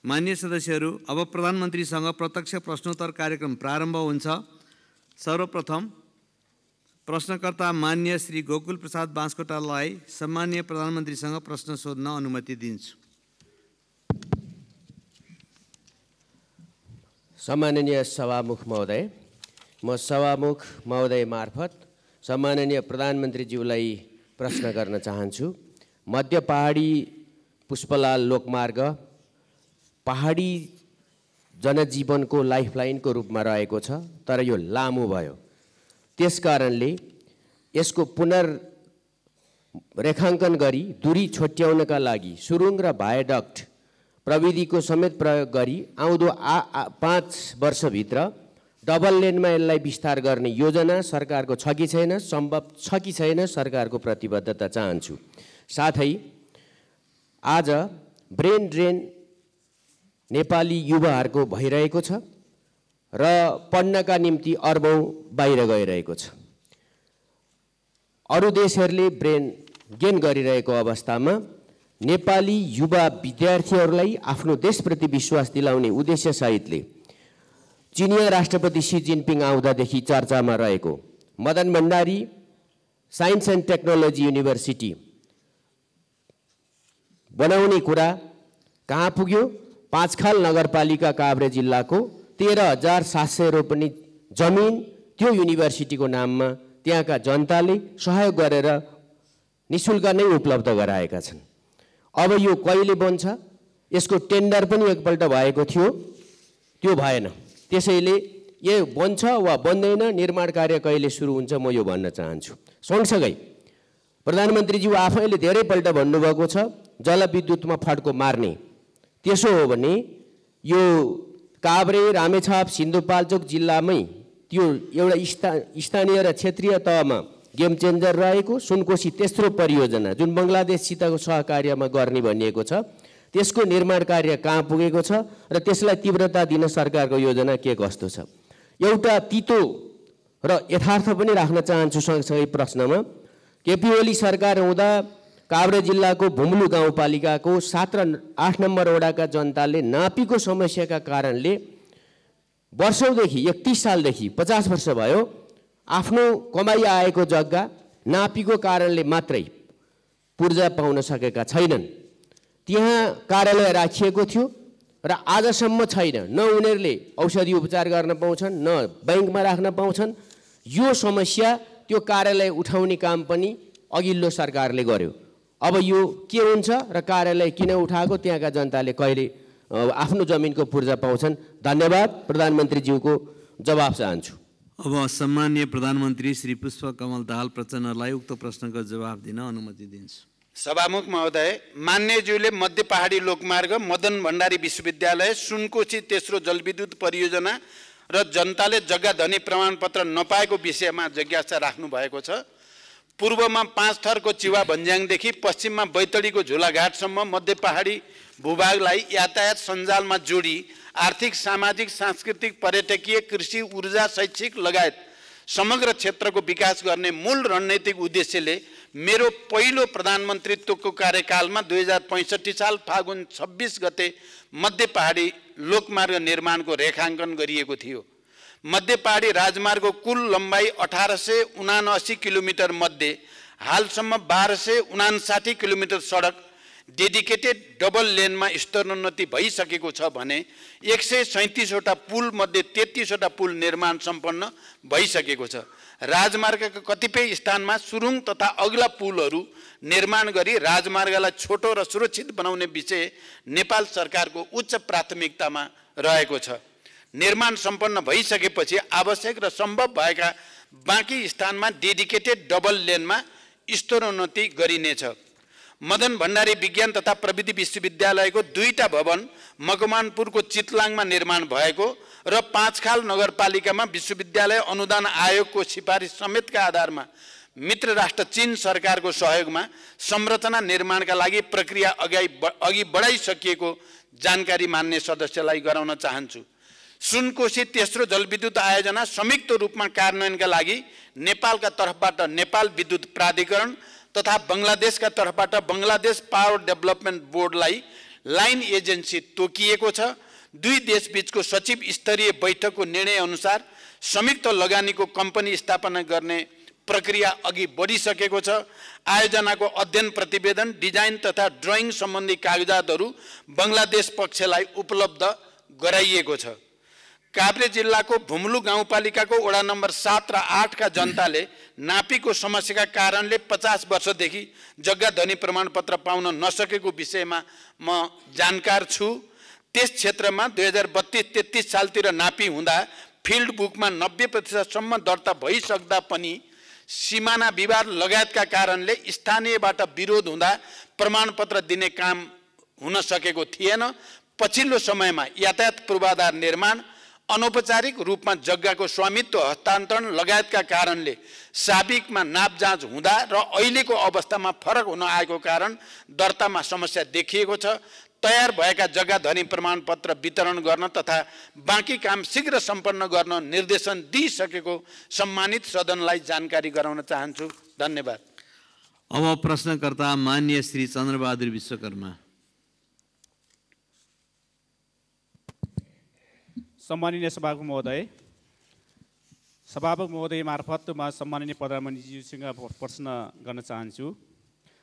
मान्य सदस्यहरू, अब प्रधानमन्त्रीसँग प्रत्यक्ष प्रश्नोत्तर कार्यक्रम प्रारम्भ हुन्छ। सर्वप्रथम प्रश्नकर्ता मान्य श्री गोकुल प्रसाद बाँसकोटालाई सम्मान्य प्रधानमन्त्रीसँग प्रश्न सोध्न अनुमति दिन्छु। सम्माननीय सभामुख महोदय, म सभामुख महोदय मार्फत सम्माननीय प्रधानमन्त्रीज्यूलाई प्रश्न गर्न चाहन्छु। मध्य पहाडी पुष्पलाल लोकमार्ग पहाडी जनजीवनको लाइफलाइनको रूपमा रहेको छ, तर यो लामो भयो। त्यसकारणले यसको पुनर्रेखाङ्कन गरी दूरी छोट्याउनका लागि सुरुङ र भायाडक्ट प्रविधिको समेत प्रयोग गरी आउँदो 5 वर्षभित्र डबल लेनमा यसलाई विस्तार गर्ने योजना सरकारको छ कि छैन, सम्भव छ कि छैन, सरकारको प्रतिबद्धता चाहन्छु। साथै आज ब्रेन ड्रेन नेपाली युवाहरूको भइरहेको छ र पढ्नका निम्ति अरबौं बाहिर गइरहेको छ। अरू देशहरूले ब्रेन गेन गरिरहेको अवस्थामा नेपाली युवा विद्यार्थीहरूलाई आफ्नो देशप्रति विश्वास दिलाउने उद्देश्य सहितले चिनिया राष्ट्रपति सी जिनपिङ आउँदादेखि चर्चामा रहेको Madan Bhandari science and technology university बनाउने कुरा कहाँ पुग्यो? पाँचखाल नगरपालिका काभ्रे जिल्लाको 13,700 रोपनी जमिन त्यो युनिभर्सिटीको नाममा त्यहाँका जनताले सहयोग गरेर निशुल्क नै उपलब्ध गराएका छन्। अब यो कहिले बन्छ? यसको टेन्डर पनि एकपल्ट भएको थियो, त्यो भएन। त्यसैले यो बन्छ वा बन्दैन, निर्माण कार्य कहिले सुरु हुन्छ, म यो भन्न चाहन्छु। सँगसँगै प्रधानमन्त्रीज्यू आफैले धेरैपल्ट भन्नुभएको छ जलविद्युतमा फड्को मार्ने। त्यसो हो भने यो काभ्रे, रामेछाप, सिन्धुपाल्चोक जिल्लामै त्यो एउटा स्थानीय र क्षेत्रीय तहमा गेम चेन्जर रहेको सुनकोशी तेस्रो परियोजना जुन बङ्गलादेशसितको सहकार्यमा गर्ने भनिएको छ, त्यसको निर्माण कार्य कहाँ पुगेको छ र त्यसलाई तीव्रता दिन सरकारको योजना के कस्तो छ? एउटा तितो र यथार्थ पनि राख्न चाहन्छु सँगसँगै प्रश्नमा। केपी ओली सरकार हुँदा काभ्रे जिल्लाको भुम्लु गाउँपालिकाको 7 र 8 नम्बर वडाका जनताले नापीको समस्याका कारणले वर्षौंदेखि 31 सालदेखि 50 वर्ष भयो आफ्नो कमाई आएको जग्गा नापीको कारणले मात्रै पूर्जा पाउन सकेका छैनन्। त्यहाँ कार्यालय राखिएको थियो र आजसम्म छैन। न उनीहरूले औषधि उपचार गर्न पाउँछन्, न बैंकमा राख्न पाउँछन्। यो समस्या त्यो कार्यालय उठाउने काम पनि अघिल्लो सरकारले गर्यो। अब यो के हुन्छ र कार्यालय किन उठाएको, त्यहाँका जनताले कहिले आफ्नो जमिनको पूर्जा पाउँछन्? धन्यवाद। प्रधानमन्त्रीज्यूको जवाफ चाहन्छु। अब सम्माननीय प्रधानमन्त्री श्री पुष्पकमल दाहाल प्रचण्डलाई उक्त प्रश्नको जवाफ दिन अनुमति दिन्छु। सभामुख महोदय, मान्यज्यूले मध्य पहाडी लोकमार्ग, मदन भण्डारी विश्वविद्यालय, सुनकोशी तेस्रो जलविद्युत परियोजना र जनताले जग्गा धनी प्रमाणपत्र नपाएको विषयमा जिज्ञासा राख्नु भएको छ। पूर्वमा 5 थरको चिवा भन्ज्याङदेखि पश्चिममा बैतडीको झुलाघाटसम्म मध्य पहाडी भूभागलाई यातायात सञ्जालमा जोडी आर्थिक, सामाजिक, सांस्कृतिक, पर्यटकीय, कृषि, ऊर्जा, शैक्षिक लगायत समग्र क्षेत्रको विकास गर्ने मूल रणनीतिक उद्देश्यले मेरो पहिलो प्रधानमन्त्रीत्वको कार्यकालमा 2065 साल फागुन 26 गते मध्य पहाडी लोकमार्ग निर्माणको रेखाङ्कन गरिएको थियो। मध्य पहाडी राजमार्गको कुल लम्बाइ 1879 किलोमिटर मध्ये हालसम्म 1259 किलोमिटर सडक डेडिकेटेड डबल लेनमा स्तरोन्नति भइसकेको छ भने 137 वटा पुल मध्ये 33 वटा पुल निर्माण सम्पन्न भइसकेको छ। राजमार्गका कतिपय स्थानमा सुरुङ तथा अग्ला पुलहरू निर्माण गरी राजमार्गलाई छोटो र सुरक्षित बनाउने विषय नेपाल सरकारको उच्च प्राथमिकतामा रहेको छ। निर्माण सम्पन्न भइसकेपछि आवश्यक र सम्भव भएका बाँकी स्थानमा डेडिकेटेड डबल लेनमा स्तरोन्नति गरिनेछ। मदन भण्डारी विज्ञान तथा प्रविधि विश्वविद्यालयको 2टा भवन मकवानपुरको चितलाङमा निर्माण भएको र पाँचखाल नगरपालिकामा विश्वविद्यालय अनुदान आयोगको सिफारिस समेतका आधारमा मित्र राष्ट्र चीन सरकारको सहयोगमा संरचना निर्माणका लागि प्रक्रिया अघि बढाइसकिएको जानकारी मान्य सदस्यलाई गराउन चाहन्छु। सुनकोशी तेस्रो जलविद्युत आयोजना संयुक्त रूपमा कार्यान्वयनका लागि नेपालका तर्फबाट नेपाल विद्युत प्राधिकरण तथा बङ्गलादेशका तर्फबाट बङ्गलादेश पावर डेभलपमेन्ट बोर्डलाई लाइन एजेन्सी तोकिएको छ। दुई देशबीचको सचिव स्तरीय बैठकको निर्णय अनुसार संयुक्त लगानीको कम्पनी स्थापना गर्ने प्रक्रिया अघि बढिसकेको छ। आयोजनाको अध्ययन प्रतिवेदन, डिजाइन तथा ड्राइङ सम्बन्धी कागजातहरू बङ्गलादेश पक्षलाई उपलब्ध गराइएको छ। काभ्रे जिल्लाको भुम्लु गाउँपालिकाको वडा नम्बर 7 र 8 का जनताले नापीको समस्याका कारणले 50 वर्षदेखि जग्गा धनी प्रमाणपत्र पाउन नसकेको विषयमा म जानकार छु। त्यस क्षेत्रमा 2032-33 सालतिर नापी हुँदा फिल्ड बुकमा 90% दर्ता भइसक्दा पनि सीमाना विवाद लगायतका कारणले स्थानीयबाट विरोध हुँदा प्रमाणपत्र दिने काम हुन सकेको थिएन। पछिल्लो समयमा यातायात पूर्वाधार निर्माण, अनौपचारिक रूपमा जग्गाको स्वामित्व हस्तान्तरण लगायतका कारणले साबिकमा नाप जाँच हुँदा र अहिलेको अवस्थामा फरक हुन आएको कारण दर्तामा समस्या देखिएको छ। तयार भएका जग्गा धनी प्रमाणपत्र वितरण गर्न तथा बाँकी काम शीघ्र सम्पन्न गर्न निर्देशन दिइसकेको सम्मानित सदनलाई जानकारी गराउन चाहन्छु। धन्यवाद। अब प्रश्नकर्ता मान्य श्री चन्द्रबहादुर विश्वकर्मा। सम्माननीय सभामुख महोदय मार्फत म सम्माननीय प्रधानमन्त्रीज्यूसँग प्रश्न गर्न चाहन्छु।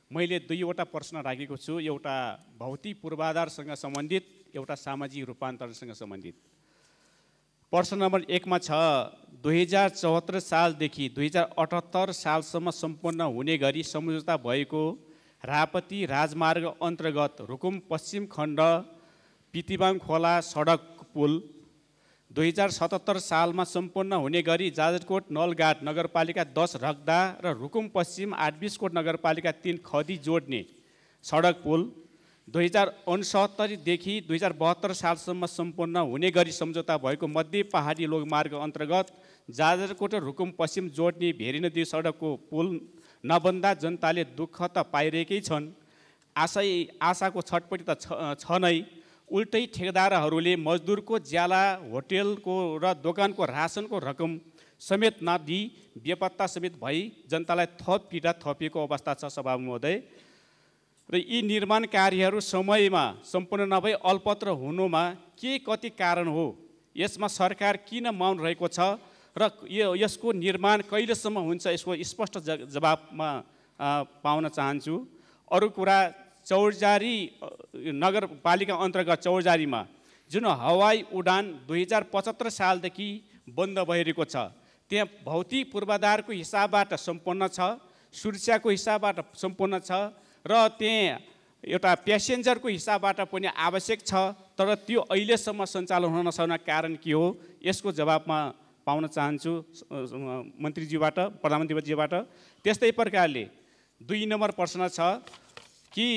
मैले दुईवटा प्रश्न राखेको छु, एउटा भौतिक पूर्वाधारसँग सम्बन्धित, एउटा सामाजिक रूपान्तरणसँग सम्बन्धित। प्रश्न नम्बर 1 मा छ 2074 सालदेखि 2078 सालसम्म सम्पन्न हुने गरी सम्झौता भएको रापती राजमार्ग अन्तर्गत रुकुम पश्चिम खण्ड पितिबाङ खोला सडक पुल 2077 सालमा सम्पन्न हुने गरी जाजरकोट नलघाट नगरपालिका 10 रक्दा र रुकुम पश्चिम 8 नगरपालिका 3 खदी जोड्ने सडक पुल 2069 देखि 2072 सालसम्म सम्पन्न हुने गरी सम्झौता भएको मध्य पहाडी लोकमार्ग अन्तर्गत जाजरकोट र रुकुम पश्चिम जोड्ने भेरी नदी सडकको पुल नबन्दा जनताले दुःख त पाइरहेकै छन्। आशाको छटपटी त छ नै, उल्टै ठेकेदारहरूले मजदुरको ज्याला, होटेलको र दोकानको रासनको रकम समेत नदिई बेपत्ता समेत भई जनतालाई थप पीडा थपिएको अवस्था छ सभामुख महोदय। र यी निर्माण कार्यहरू समयमा सम्पन्न नभई अल्पत्र हुनुमा के कति कारण हो? यसमा सरकार किन मौन रहेको छ र यसको निर्माण कहिलेसम्म हुन्छ, यसको स्पष्ट जवाबमा पाउन चाहन्छु। अरू कुरा, चौरजारी नगरपालिका अन्तर्गत चौरजारीमा जुन हवाई उडान 2075 सालदेखि बन्द भइरहेको छ, त्यहाँ भौतिक पूर्वाधारको हिसाबबाट सम्पन्न छ, सुरक्षाको हिसाबबाट सम्पन्न छ र त्यहाँ एउटा प्यासेन्जरको हिसाबबाट पनि आवश्यक छ, तर त्यो अहिलेसम्म सञ्चालन हुन नसक्ने कारण के हो? यसको जवाबमा पाउन चाहन्छु मन्त्रीज्यूबाट, प्रधानमन्त्रीज्यूबाट। त्यस्तै प्रकारले 2 नम्बर प्रश्न छ कि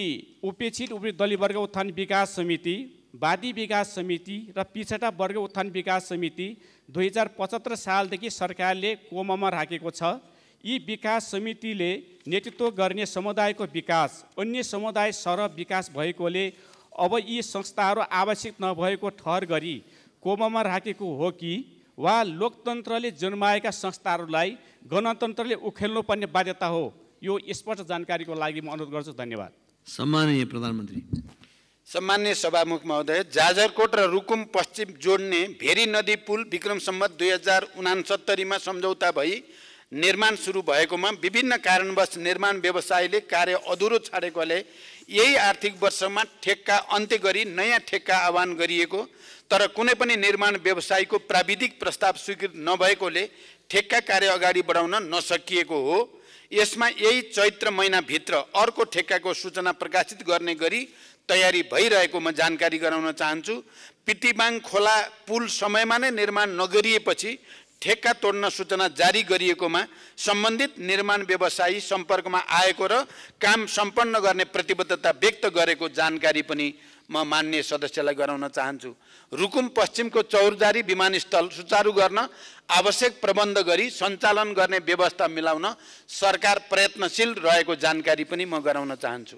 उपेक्षित दलित वर्ग उत्थान विकास समिति, वादी विकास समिति र पिछडा वर्ग उत्थान विकास समिति 2075 सालदेखि सरकारले कोमामा राखेको छ। यी विकास समितिले नेतृत्व गर्ने समुदायको विकास, अन्य समुदाय सरह विकास भएकोले अब यी संस्थाहरू आवश्यक नभएको ठहर गरी कोमामा राखेको हो कि वा लोकतन्त्रले जन्माएका संस्थाहरूलाई गणतन्त्रले उखेल्नुपर्ने बाध्यता हो? यो स्पष्ट जानकारीको लागि म अनुरोध गर्छु। धन्यवाद। सम्माननीय प्रधानमन्त्री। सम्माननीय सभामुख महोदय, जाजरकोट र रुकुम पश्चिम जोड्ने भेरी नदी पुल विक्रम सम्वत 2069 मा सम्झौता भई निर्माण सुरु भएकोमा विभिन्न कारणवश निर्माण व्यवसायले कार्य अधुरो छाडेकोले यही आर्थिक वर्षमा ठेक्का अन्त्य गरी नयाँ ठेक्का आह्वान गरिएको, तर कुनै पनि निर्माण व्यवसायको प्राविधिक प्रस्ताव स्वीकृत नभएकोले ठेक्का कार्य अगाडि बढाउन नसकिएको हो। यसमा यही चैत्र महिनाभित्र अर्को ठेक्काको सूचना प्रकाशित गर्ने गरी तयारी भइरहेको म जानकारी गराउन चाहन्छु। पितिबाङ खोला पुल समयमा नै निर्माण नगरिएपछि ठेक्का तोड्न सूचना जारी गरिएकोमा सम्बन्धित निर्माण व्यवसायी सम्पर्कमा आएको र काम सम्पन्न गर्ने प्रतिबद्धता व्यक्त गरेको जानकारी पनि म मान्य सदस्यलाई गराउन चाहन्छु। रुकुम पश्चिमको चौरजारी विमानस्थल सुचारू गर्न आवश्यक प्रबन्ध गरी सञ्चालन गर्ने व्यवस्था मिलाउन सरकार प्रयत्नशील रहेको जानकारी पनि म गराउन चाहन्छु।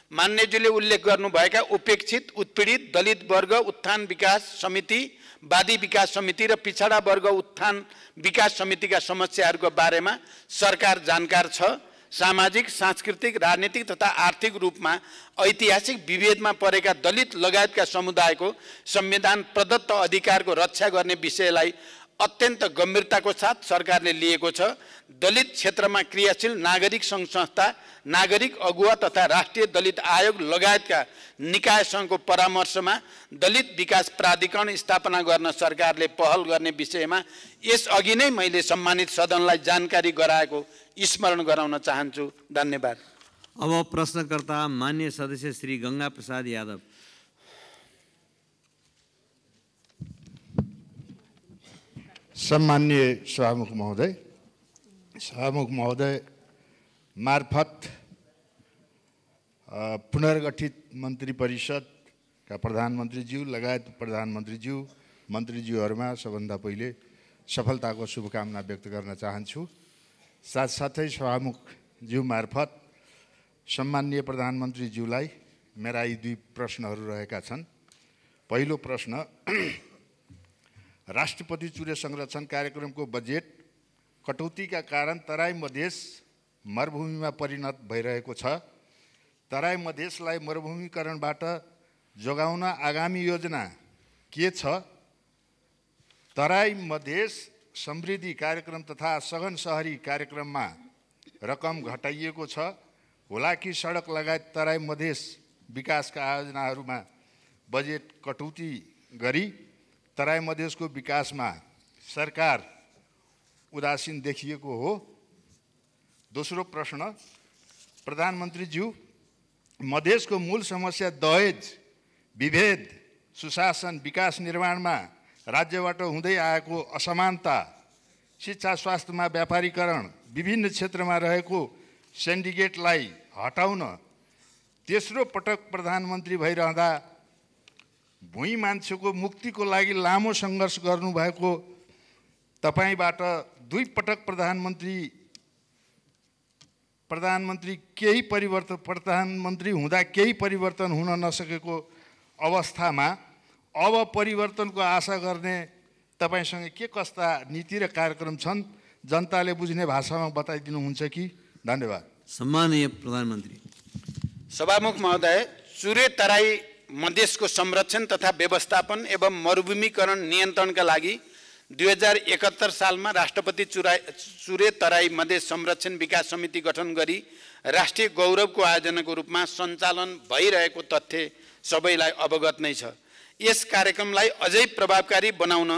मान्यज्यूले उल्लेख गर्नुभएका उपेक्षित उत्पीडित दलित वर्ग उत्थान विकास समिति, वादी विकास समिति र पिछडा वर्ग उत्थान विकास समितिका समस्याहरूको बारेमा सरकार जानकार छ। सामाजिक, सांस्कृतिक, राजनीतिक तथा आर्थिक रूपमा ऐतिहासिक विभेदमा परेका दलित लगायतका समुदायको संविधान प्रदत्त अधिकारको रक्षा गर्ने विषयलाई अत्यन्त गम्भीरताको साथ सरकारले लिएको छ। दलित क्षेत्रमा क्रियाशील नागरिक सङ्घ संस्था, नागरिक अगुवा तथा राष्ट्रिय दलित आयोग लगायतका निकायसँगको परामर्शमा दलित विकास प्राधिकरण स्थापना गर्न सरकारले पहल गर्ने विषयमा यसअघि नै मैले सम्मानित सदनलाई जानकारी गराएको स्मरण गराउन चाहन्छु। धन्यवाद। अब प्रश्नकर्ता मान्य सदस्य श्री गंगा प्रसाद यादव। सम्मान्य सभामुख महोदय मार्फत पुनर्गठित मन्त्री परिषदका प्रधानमन्त्रीज्यू लगायत प्रधानमन्त्रीज्यू, मन्त्रीज्यूहरूमा सबभन्दा पहिले सफलताको शुभकामना व्यक्त गर्न चाहन्छु। साथसाथै सभामुखज्यू मार्फत सम्माननीय प्रधानमन्त्रीज्यूलाई मेरा यी दुई प्रश्नहरू रहेका छन्। पहिलो प्रश्न, राष्ट्रपति चुरे संरक्षण कार्यक्रमको बजेट कटौतीका कारण तराई मधेस मरुभूमिमा परिणत भइरहेको छ। तराई मधेसलाई मरुभूमिकरणबाट जोगाउन आगामी योजना के छ? तराई मधेस समृद्धि कार्यक्रम तथा सघन शहरी कार्यक्रममा रकम घटाइएको छ। हुलाकी सडक लगायत तराई मधेस विकासका आयोजनाहरूमा बजेट कटौती गरी तराई मधेसको विकासमा सरकार उदासीन देखिएको हो। दोस्रो प्रश्न, प्रधानमन्त्रीज्यू, मधेसको मूल समस्या दहेज, विभेद, सुशासन, विकास निर्माणमा राज्यबाट हुँदै आएको असमानता, शिक्षा स्वास्थ्यमा व्यापारीकरण, विभिन्न क्षेत्रमा रहेको सिन्डिकेटलाई हटाउन तेस्रो पटक प्रधानमन्त्री भइरहँदा भुइँ मान्छेको मुक्तिको लागि लामो सङ्घर्ष गर्नुभएको तपाईबाट दुई पटक प्रधानमन्त्री हुँदा केही परिवर्तन हुन नसकेको अवस्थामा अब परिवर्तनको आशा गर्ने तपाईसँग के कस्ता नीति र कार्यक्रम छन्? जनताले बुझ्ने भाषामा बताइदिनुहुन्छ कि? धन्यवाद। सम्माननीय प्रधानमन्त्री। सभामुख महोदय, चुरे तराई मधेसको संरक्षण तथा व्यवस्थापन एवं मरुभूमिकरण नियन्त्रणका लागि 2071 सालमा राष्ट्रपति चुरे तराई मधेस संरक्षण विकास समिति गठन गरी राष्ट्रिय गौरवको आयोजनाको रूपमा सञ्चालन भइरहेको तथ्य सबैलाई अवगत नै छ। यस कार्यक्रमलाई अझै प्रभावकारी बनाउन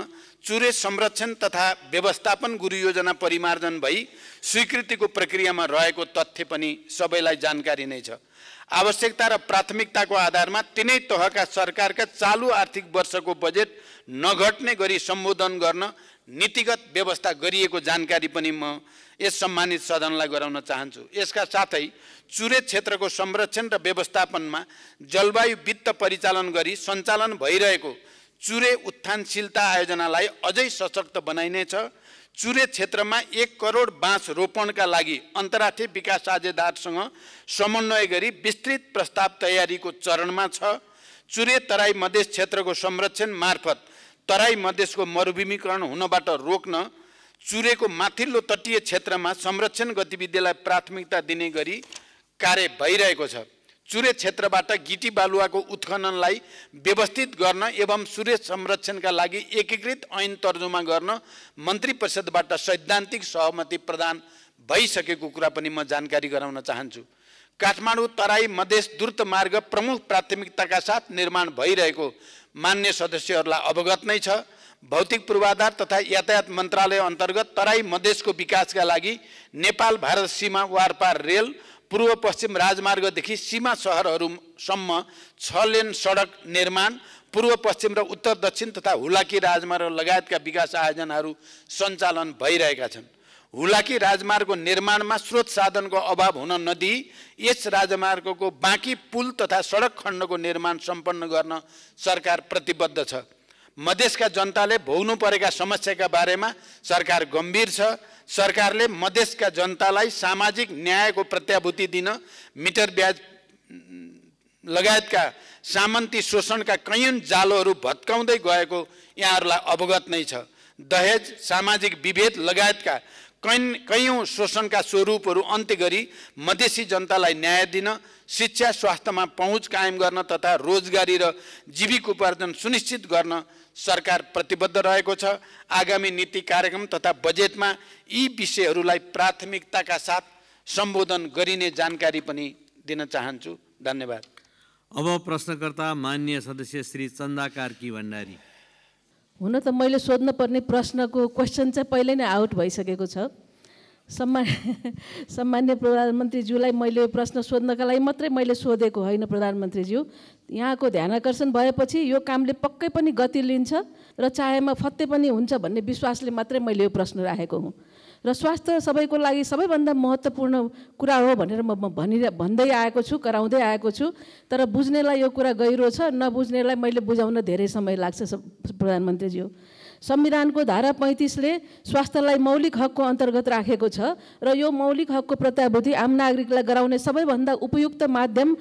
चुरे संरक्षण तथा व्यवस्थापन गुरु योजना परिमार्जन भई स्वीकृतिको प्रक्रियामा रहेको तथ्य पनि सबैलाई जानकारी नै छ। आवश्यकता र प्राथमिकताको आधारमा तिनै तहका सरकारका चालु आर्थिक वर्षको बजेट नघट्ने गरी सम्बोधन गर्न नीतिगत व्यवस्था गरिएको जानकारी पनि म यस सम्मानित सदनलाई गराउन चाहन्छु। यसका साथै चुरे क्षेत्रको संरक्षण र व्यवस्थापनमा जलवायु वित्त परिचालन गरी सञ्चालन भइरहेको चुरे उत्थानशीलता आयोजनालाई अझै सशक्त बनाइनेछ। चुरे क्षेत्रमा 1 करोड बाँस रोपणका लागि अन्तर्राष्ट्रिय विकास साझेदारसँग समन्वय गरी विस्तृत प्रस्ताव तयारीको चरणमा छ। चुरे तराई मधेस क्षेत्रको संरक्षण मार्फत तराई मधेसको मरुभूमिकरण हुनबाट रोक्न चुरेको माथिल्लो तटीय क्षेत्रमा संरक्षण गतिविधिलाई प्राथमिकता दिने गरी कार्य भइरहेको छ। चुरे क्षेत्रबाट गिटी बालुवाको उत्खननलाई व्यवस्थित गर्न एवं चुरे संरक्षणका लागि एकीकृत ऐन तर्जुमा गर्न मन्त्री परिषदबाट सैद्धान्तिक सहमति प्रदान भइसकेको कुरा पनि म जानकारी गराउन चाहन्छु। काठमाडौँ तराई मधेस द्रुत मार्ग प्रमुख प्राथमिकताका साथ निर्माण भइरहेको मान्य सदस्यहरूलाई अवगत नै छ। भौतिक पूर्वाधार तथा यातायात मन्त्रालय अन्तर्गत तराई मधेसको विकासका लागि नेपाल भारत सीमा वारपार रेल, पूर्व पश्चिम राजमार्गदेखि सीमा सहरहरूसम्म 6 लेन सडक निर्माण, पूर्व पश्चिम र उत्तर दक्षिण तथा हुलाकी राजमार्ग लगायतका विकास आयोजनाहरू सञ्चालन भइरहेका छन्। हुलाकी राजमार्गको निर्माणमा स्रोत साधनको अभाव हुन नदिई यस राजमार्गको बाँकी पुल तथा सडक खण्डको निर्माण सम्पन्न गर्न सरकार प्रतिबद्ध छ। मधेसका जनताले भोग्नु परेका समस्याका बारेमा सरकार गम्भीर छ। सरकारले मधेसका जनतालाई सामाजिक न्यायको प्रत्याभूति दिन मिटर ब्याज लगायतका सामन्ती शोषणका कैयन जालोहरू भत्काउँदै गएको यहाँहरूलाई अवगत नै छ। दहेज, सामाजिक विभेद लगायतका कैयौँ शोषणका स्वरूपहरू अन्त्य गरी मधेसी जनतालाई न्याय दिन, शिक्षा स्वास्थ्यमा पहुँच कायम गर्न तथा रोजगारी र जीविकोपार्जन सुनिश्चित गर्न सरकार प्रतिबद्ध रहेको छ। आगामी नीति कार्यक्रम तथा बजेटमा यी विषयहरूलाई प्राथमिकताका साथ सम्बोधन गरिने जानकारी पनि दिन चाहन्छु। धन्यवाद। अब प्रश्नकर्ता माननीय सदस्य श्री चन्दा कार्की भण्डारी। हुन त मैले सोध्न पर्ने प्रश्नको क्वेसन चाहिँ पहिले नै आउट भइसकेको छ। सम्मान्य प्रधानमन्त्रीज्यूलाई मैले प्रश्न सोध्नका लागि मात्रै मैले सोधेको होइन। प्रधानमन्त्रीज्यू, यहाँको ध्यानाकर्षण भएपछि यो कामले पक्कै पनि गति लिन्छ र चाहेमा फत्ते पनि हुन्छ भन्ने विश्वासले मात्रै मैले यो प्रश्न राखेको हुँ। र स्वास्थ्य सबैको लागि सबैभन्दा महत्त्वपूर्ण कुरा हो भनेर म भन्दै आएको छु, कराउँदै आएको छु। तर बुझ्नेलाई यो कुरा गहिरो छ, नबुझ्नेलाई मैले बुझाउन धेरै समय लाग्छ। प्रधानमन्त्रीज्यू, संविधानको धारा 35ले स्वास्थ्यलाई मौलिक हकको अन्तर्गत राखेको छ र यो मौलिक हकको प्रत्याभूति आम नागरिकलाई गराउने सबैभन्दा उपयुक्त माध्यम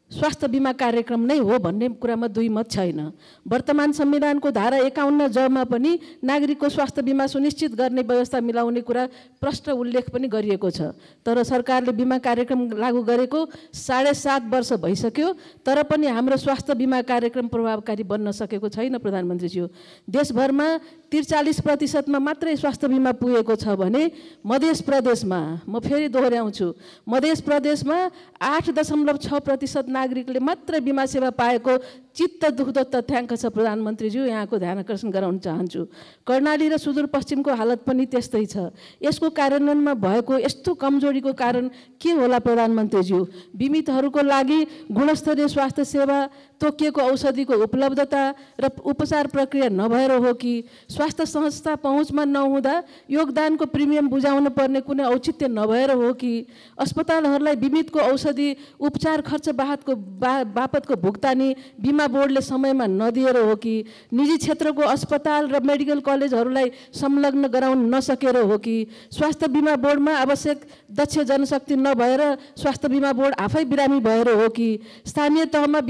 स्वास्थ्य बिमा कार्यक्रम नै हो भन्ने कुरामा दुई मत छैन। वर्तमान संविधानको धारा 51 जमा पनि नागरिकको स्वास्थ्य बिमा सुनिश्चित गर्ने व्यवस्था मिलाउने कुरा प्रष्ट उल्लेख पनि गरिएको छ। तर सरकारले बिमा कार्यक्रम लागू गरेको 7.5 वर्ष भइसक्यो, तर पनि हाम्रो स्वास्थ्य बिमा कार्यक्रम प्रभावकारी बन्न सकेको छैन। प्रधानमन्त्रीज्यू, देशभरमा 43% मात्रै स्वास्थ्य बिमा पुगेको छ भने मध्य प्रदेशमा, म फेरि दोहोऱ्याउँछु, मध्य प्रदेशमा 8.6% नागरिकले मात्र बिमा सेवा पाएको चित्त दुख्दो तथ्याङ्क छ। प्रधानमन्त्रीज्यू, यहाँको ध्यान आकर्षण गराउन चाहन्छु। कर्णाली र सुदूरपश्चिमको हालत पनि त्यस्तै छ। यसको कार्यान्वयनमा भएको यस्तो कमजोरीको कारण के होला? प्रधानमन्त्रीज्यू, बिमितहरूको लागि गुणस्तरीय स्वास्थ्य सेवा, तोकिएको औषधिको उपलब्धता र उपचार प्रक्रिया नभएर हो कि स्वास्थ्य संस्था पहुँचमा नहुँदा योगदानको प्रिमियम बुझाउन पर्ने कुनै औचित्य नभएर हो कि अस्पतालहरूलाई बिमितको औषधि उपचार खर्च बापतको भुक्तानी बिमा बोर्डले समयमा नदिएर हो कि निजी क्षेत्रको अस्पताल र मेडिकल कलेजहरूलाई संलग्न गराउन नसकेर हो कि स्वास्थ्य बिमा बोर्डमा आवश्यक दक्ष जनशक्ति नभएर स्वास्थ्य बिमा बोर्ड आफै बिरामी भएर हो कि स्थानीय तहमा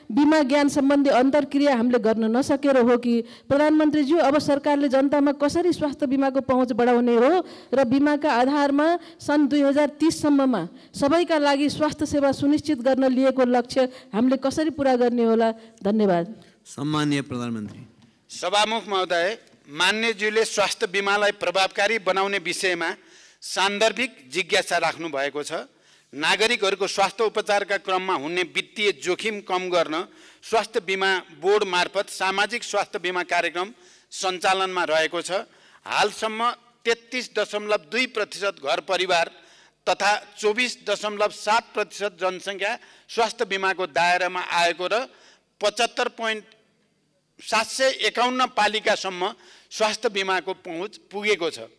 बिमा ज्ञान सम्बन्धी अन्तर्क्रिया हामीले गर्न नसकेर हो कि? प्रधानमन्त्रीज्यू, अब सरकारले जनतामा कसरी स्वास्थ्य बिमाको पहुँच बढाउने हो र बिमाका आधारमा सन् 2030 सम्ममा सबैका लागि स्वास्थ्य सेवा सुनिश्चित गर्न लिएको लक्ष्य हामीले कसरी पुरा गर्ने होला? धन्यवाद। सम्माननीय प्रधानमन्त्री। सभामुख महोदय, मान्यज्यूले स्वास्थ्य बिमालाई प्रभावकारी बनाउने विषयमा सान्दर्भिक जिज्ञासा राख्नु भएको छ। नागरिकहरूको स्वास्थ्य उपचारका क्रममा हुने वित्तीय जोखिम कम गर्न स्वास्थ्य बिमा बोर्ड मार्फत सामाजिक स्वास्थ्य बिमा कार्यक्रम सञ्चालनमा रहेको छ। हालसम्म 33.2% घर परिवार तथा 24.7% जनसङ्ख्या स्वास्थ्य बिमाको दायरामा आएको र 75.751 पालिकासम्म स्वास्थ्य बिमाको पहुँच पुगेको छ।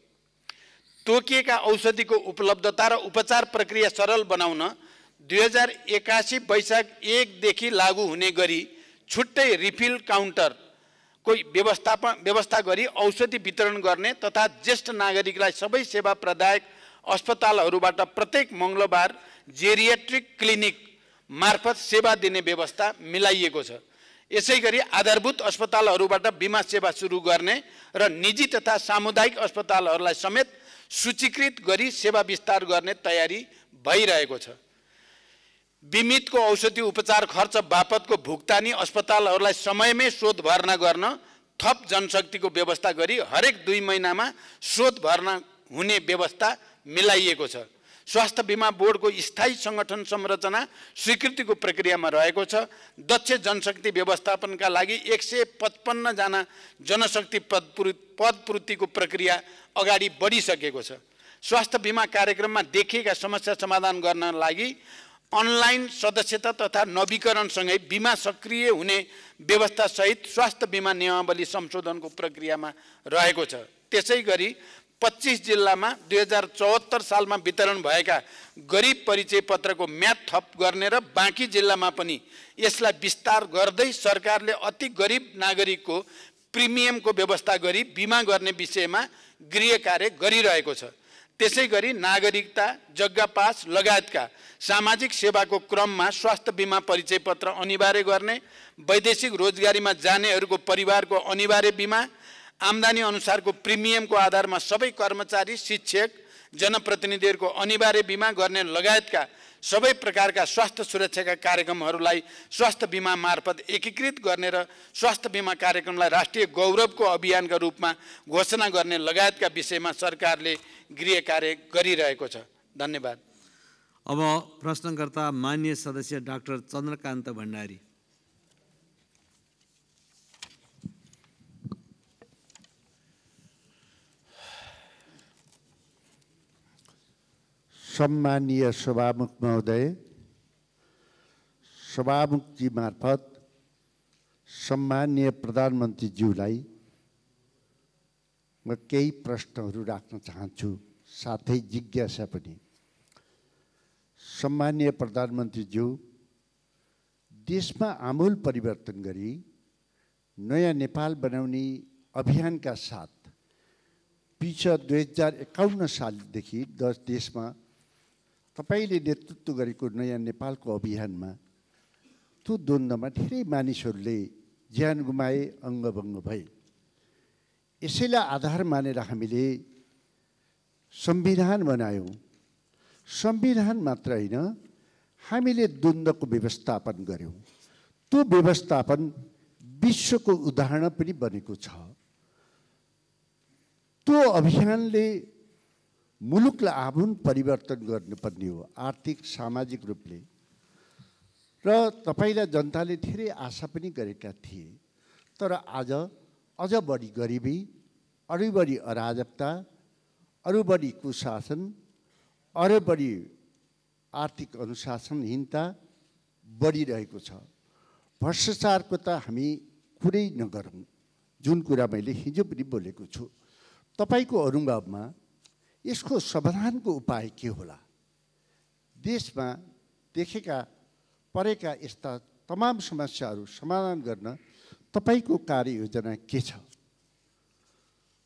तोकिएका औषधिको उपलब्धता र उपचार प्रक्रिया सरल बनाउन 2081 वैशाख 1 देखि लागू हुने गरी छुट्टै रिफिल काउन्टरको व्यवस्था गरी औषधि वितरण गर्ने तथा ज्येष्ठ नागरिकलाई सबै सेवा प्रदायक अस्पतालहरूबाट प्रत्येक मङ्गलबार जेरियाट्रिक क्लिनिक मार्फत सेवा दिने व्यवस्था मिलाइएको छ। यसैगरी आधारभूत अस्पतालहरूबाट बिमा सेवा सुरु गर्ने र निजी तथा सामुदायिक अस्पतालहरूलाई समेत सूचीकृत गरी सेवा विस्तार गर्ने तयारी भइरहेको छ। बिमितको औषधि उपचार खर्च बापतको भुक्तानी अस्पतालहरूलाई समयमै शोध भर्ना गर्न थप जनशक्तिको व्यवस्था गरी हरेक 2 महिनामा शोध भर्ना हुने व्यवस्था मिलाइएको छ। स्वास्थ्य बिमा बोर्डको स्थायी सङ्गठन संरचना स्वीकृतिको प्रक्रियामा रहेको छ। दक्ष जनशक्ति व्यवस्थापनका लागि 155 जना जनशक्ति पदपूर्तिको प्रक्रिया अगाडि बढिसकेको छ। स्वास्थ्य बिमा कार्यक्रममा देखिएका समस्या समाधान गर्न लागि अनलाइन सदस्यता तथा नवीकरणसँगै बिमा सक्रिय हुने व्यवस्थासहित स्वास्थ्य बिमा नियमावली संशोधनको प्रक्रियामा रहेको छ। त्यसैगरी 25 जिल्लामा 2074 सालमा वितरण भएका गरिब परिचय पत्रको म्याद थप गर्ने र बाँकी जिल्लामा पनि यसलाई विस्तार गर्दै सरकारले अति गरिब नागरिकको प्रिमियमको व्यवस्था गरी बिमा गर्ने विषयमा गृह कार्य गरिरहेको छ। त्यसैगरी नागरिकता, जग्गा पास लगायतका सामाजिक सेवाको क्रममा स्वास्थ्य बिमा परिचय पत्र अनिवार्य गर्ने, वैदेशिक रोजगारीमा जानेहरूको परिवारको अनिवार्य बिमा, आम्दानी अनुसारको प्रिमियमको आधारमा सबै कर्मचारी, शिक्षक, जनप्रतिनिधिहरूको अनिवार्य बिमा गर्ने लगायतका सबै प्रकारका स्वास्थ्य सुरक्षाका कार्यक्रमहरूलाई स्वास्थ्य बिमा मार्फत एकीकृत गर्ने र स्वास्थ्य बिमा कार्यक्रमलाई राष्ट्रिय गौरवको अभियानका रूपमा घोषणा गर्ने लगायतका विषयमा सरकारले गृह कार्य गरिरहेको छ। धन्यवाद। अब प्रश्नकर्ता माननीय सदस्य डाक्टर चन्द्रकान्त भण्डारी। सम्मानीय सभामुख महोदय, सभामुखजी मार्फत सम्मानीय प्रधानमन्त्रीज्यूलाई म केही प्रश्नहरू राख्न चाहन्छु, साथै जिज्ञासा पनि। सम्मानीय प्रधानमन्त्रीज्यू, देशमा आमूल परिवर्तन गरी नयाँ नेपाल बनाउने अभियानका साथ पिछा 2051 सालदेखि देशमा तपाईले नेतृत्व गरेको नयाँ नेपालको अभियानमा त्यो द्वन्द्वमा धेरै मानिसहरूले ज्यान गुमाए, अङ्गभङ्ग भए। यसैलाई आधार मानेर हामीले संविधान बनायौँ। संविधान मात्र होइन, हामीले द्वन्द्वको व्यवस्थापन गर्यौँ। त्यो व्यवस्थापन विश्वको उदाहरण पनि बनेको छ। त्यो अभियानले मुलुकलाई आमूल परिवर्तन गर्नुपर्ने हो, आर्थिक सामाजिक रूपले। र तपाईलाई जनताले धेरै आशा पनि गरेका थिए। तर आज अझ बढी गरिबी, अरू बढी अराजकता, अरू बढी कुशासन, अरू बढी आर्थिक अनुशासनहीनता बढिरहेको छ। भ्रष्टाचारको त हामी कुरै नगरौँ, जुन कुरा मैले हिजो पनि बोलेको छु। तपाईको अनुभवमा यसको समाधानको उपाय के होला? देशमा देखेका परेका यस्ता तमाम समस्याहरू समाधान गर्न तपाईको कार्ययोजना के छ?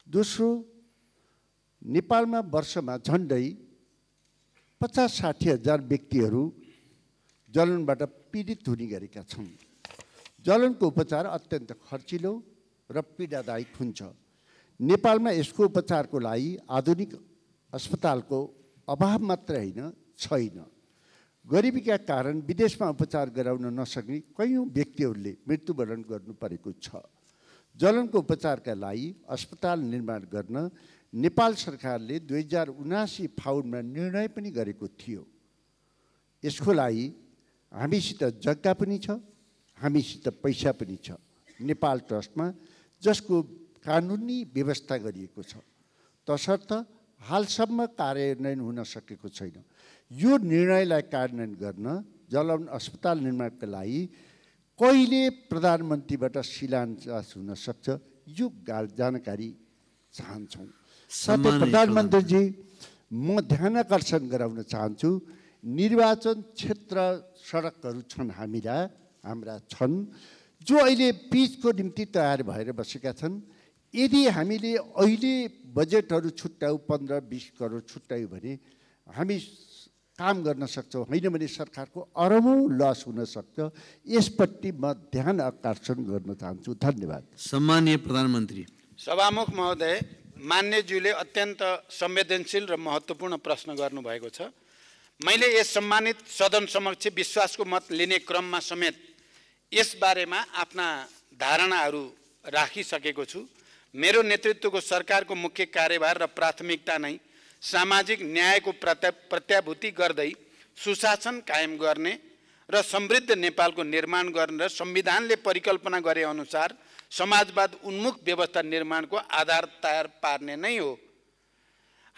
दोस्रो, नेपालमा वर्षमा झन्डै 50-60 हजार व्यक्तिहरू जलनबाट पीडित हुने गरेका छन्। जलनको उपचार अत्यन्त खर्चिलो र पीडादायक हुन्छ। नेपालमा यसको उपचारको लागि आधुनिक अस्पतालको अभाव मात्र होइन, छैन। गरिबीका कारण विदेशमा उपचार गराउन नसक्ने कयौँ व्यक्तिहरूले मृत्युवरण गर्नु परेको छ। जलनको उपचारका लागि अस्पताल निर्माण गर्न नेपाल सरकारले 2079 फाउनमा निर्णय पनि गरेको थियो। यसको लागि हामीसित जग्गा पनि छ, हामीसित पैसा पनि छ नेपाल ट्रस्टमा, जसको कानुनी व्यवस्था गरिएको छ। तसर्थ हालसम्म कार्यान्वयन हुन सकेको छैन। यो निर्णयलाई कार्यान्वयन गर्न जलवन अस्पताल निर्माणका लागि कहिले प्रधानमन्त्रीबाट शिलान्यास हुन सक्छ, यो जानकारी चाहन्छौँ। साथै प्रधानमन्त्रीजी, म ध्यान आकर्षण गराउन चाहन्छु, निर्वाचन क्षेत्र सडकहरू छन् हाम्रा छन्, जो अहिले पिचको निम्ति तयार भएर बसेका छन्। यदि हामीले अहिले बजेटहरू छुट्यायौँ, 15-20 करोड छुट्यायौँ भने हामी काम गर्न सक्छौँ। होइन भने सरकारको अरबौँ लस हुन सक्छ। यसपट्टि म ध्यान आकर्षण गर्न चाहन्छु। धन्यवाद। सम्मानीय प्रधानमन्त्री। सभामुख महोदय, मान्यज्यूले अत्यन्त संवेदनशील र महत्त्वपूर्ण प्रश्न गर्नुभएको छ। मैले यस सम्मानित सदन समक्ष विश्वासको मत लिने क्रममा समेत यसबारेमा आफ्ना धारणाहरू राखिसकेको छु। मेरो नेतृत्वको सरकारको मुख्य कार्यभार र प्राथमिकता नै सामाजिक न्यायको प्रत्याभूति गर्दै सुशासन कायम गर्ने र समृद्ध नेपालको निर्माण गर्ने र संविधानले परिकल्पना गरे अनुसार समाजवाद उन्मुख व्यवस्था निर्माणको आधार तयार पार्ने नै हो।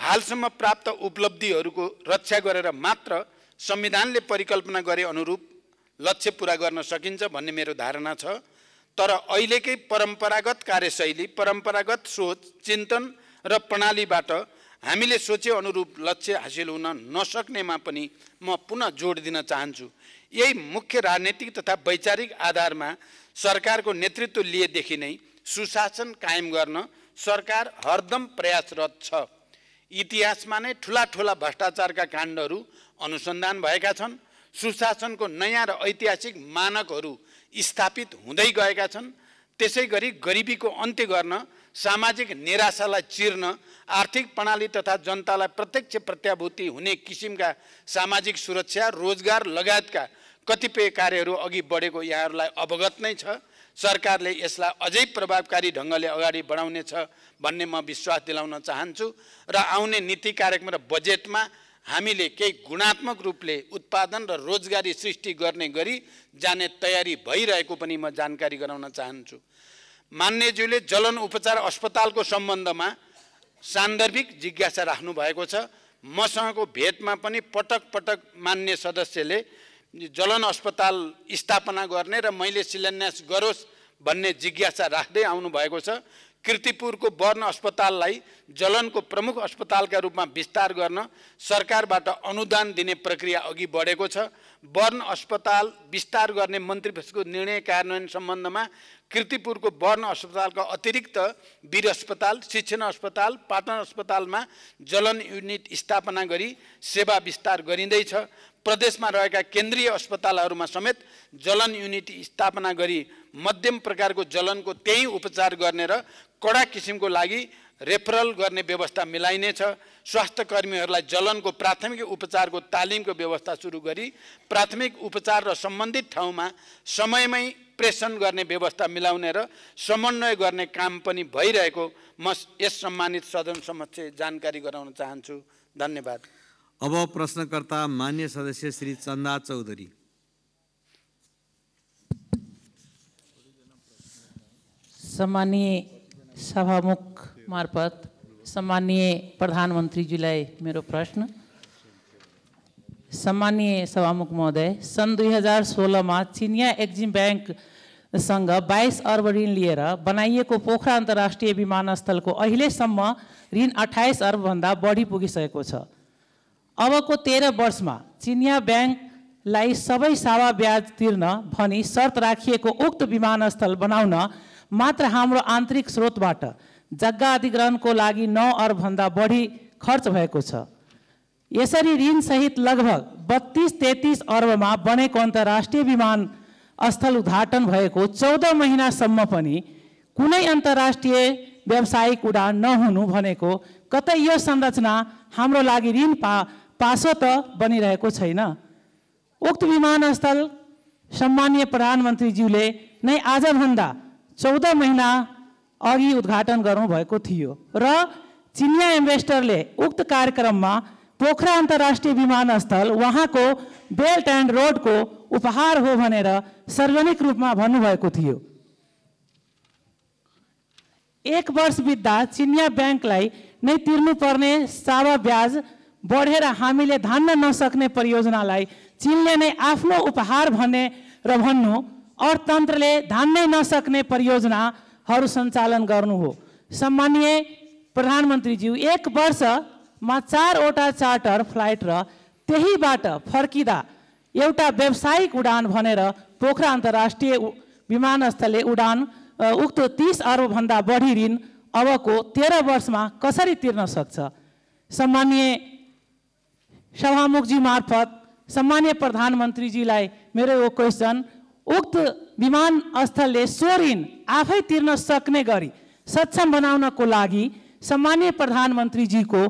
हालसम्म प्राप्त उपलब्धिहरूको रक्षा गरेर मात्र संविधानले परिकल्पना गरे अनुरूप लक्ष्य पूरा गर्न सकिन्छ भन्ने मेरो धारणा छ। तर अहिलेकै परम्परागत कार्यशैली, परम्परागत सोच, चिन्तन र प्रणालीबाट हामीले सोचे अनुरूप लक्ष्य हासिल हुन नसक्नेमा पनि म पुनः जोड दिन चाहन्छु। यही मुख्य राजनीतिक तथा वैचारिक आधारमा सरकारको नेतृत्व लिएदेखि नै सुशासन कायम गर्न सरकार हरदम प्रयासरत छ। इतिहासमा नै ठुला ठुला भ्रष्टाचारका काण्डहरू अनुसन्धान भएका छन्। सुशासनको नयाँ र ऐतिहासिक मानकहरू स्थापित हुँदै गएका छन्। त्यसै गरी गरिबीको अन्त्य गर्न सामाजिक निराशालाई चिर्न आर्थिक प्रणाली तथा जनतालाई प्रत्यक्ष प्रत्याभूति हुने किसिमका सामाजिक सुरक्षा, रोजगार लगायतका कतिपय कार्यहरू अघि बढेको यहाँहरूलाई अवगत नै छ। सरकारले यसलाई अझै प्रभावकारी ढङ्गले अगाडि बढाउनेछ भन्ने म विश्वास दिलाउन चाहन्छु र आउने नीति कार्यक्रम र बजेटमा हामीले केही गुणात्मक रूपले उत्पादन र रोजगारी सृष्टि गर्ने गरी जाने तयारी भइरहेको पनि म जानकारी गराउन चाहन्छु। मान्यज्यूले जलन उपचार अस्पतालको सम्बन्धमा सान्दर्भिक जिज्ञासा राख्नु भएको छ। मसँगको भेटमा पनि पटक पटक मान्य सदस्यले जलन अस्पताल स्थापना गर्ने र मैले शिलान्यास गरोस् भन्ने जिज्ञासा राख्दै आउनु भएको छ। कीर्तिपुरको वर्ण अस्पताललाई जलनको प्रमुख अस्पतालका रूपमा विस्तार गर्न सरकारबाट अनुदान दिने प्रक्रिया अघि बढेको छ। वर्ण अस्पताल विस्तार गर्ने मन्त्रीपरिषदको निर्णय कार्यान्वयन सम्बन्धमा कीर्तिपुरको वर्ण अस्पतालका अतिरिक्त वीर अस्पताल, शिक्षण अस्पताल, पाटन अस्पतालमा जलन युनिट स्थापना गरी सेवा विस्तार गरिँदैछ। प्रदेशमा रहेका केन्द्रीय अस्पतालहरूमा समेत जलन युनिट स्थापना गरी मध्यम प्रकारको जलनको त्यही उपचार गर्ने र कडा किसिमको लागि रेफरल गर्ने व्यवस्था मिलाइनेछ। स्वास्थ्य कर्मीहरूलाई जलनको प्राथमिक उपचारको तालिमको व्यवस्था सुरु गरी प्राथमिक उपचार र सम्बन्धित ठाउँमा समयमै प्रेषण गर्ने व्यवस्था मिलाउने र समन्वय गर्ने काम पनि भइरहेको म यस सम्मानित सदन समक्ष जानकारी गराउन चाहन्छु। धन्यवाद। अब प्रश्नकर्ता मान्य सदस्य श्री चन्दा चौधरी। सम्मानीय सभामुख मार्फत सम्मानीय प्रधानमन्त्रीज्यूलाई मेरो प्रश्न। सम्मानीय सभामुख महोदय, सन् 2016 चिनिया एक्जिम ब्याङ्कसँग 22 अर्ब ऋण लिएर बनाइएको पोखरा अन्तर्राष्ट्रिय विमानस्थलको अहिलेसम्म ऋण 28 अर्बभन्दा बढी पुगिसकेको छ। अबको 13 वर्षमा चिनिया ब्याङ्कलाई सबै सावा ब्याज तिर्न भनी शर्त राखिएको उक्त विमानस्थल बनाउन मात्र हाम्रो आन्तरिक स्रोतबाट जग्गा अधिग्रहणको लागि 9 अर्बभन्दा बढी खर्च भएको छ। यसरी ऋणसहित लगभग 32-33 अर्बमा बनेको अन्तर्राष्ट्रिय विमानस्थल उद्घाटन भएको 14 महिनासम्म पनि कुनै अन्तर्राष्ट्रिय व्यावसायिक उडान नहुनु भनेको कतै यो संरचना हाम्रो लागि ऋण पासो त बनिरहेको छैन। उक्त विमानस्थल सम्मानीय प्रधानमन्त्रीज्यूले नै आजभन्दा 14 महिना अघि उद्घाटन गर्नुभएको थियो र चिनिया इन्भेस्टरले उक्त कार्यक्रममा पोखरा अन्तर्राष्ट्रिय विमानस्थल उहाँको बेल्ट एन्ड रोडको उपहार हो भनेर सार्वजनिक रूपमा भन्नुभएको थियो। 1 वर्ष बित्दा चिनिया ब्याङ्कलाई नै तिर्नुपर्ने सावा ब्याज बढेर हामीले धान्न नसक्ने परियोजनालाई चीनले नै आफ्नो उपहार भन्ने र भन्नु अर्थतन्त्रले धान्नै नसक्ने परियोजनाहरू सञ्चालन गर्नु हो। सम्मानीय प्रधानमन्त्रीज्यू, 1 वर्षमा 4 वटा चार्टर फ्लाइट र त्यहीबाट फर्किँदा एउटा व्यावसायिक उडान भनेर पोखरा अन्तर्राष्ट्रिय विमानस्थलले उडान उक्त 30 अर्बभन्दा बढी ऋण अबको 13 वर्षमा कसरी तिर्न सक्छ? सम्मानीय सभामुखजी मार्फत सम्मानीय प्रधानमन्त्रीजीलाई मेरो यो क्वेसन, उक्त विमानस्थलले सो ऋण आफै तिर्न सक्ने गरी सक्षम बनाउनको लागि सम्मानीय प्रधानमन्त्रीजीको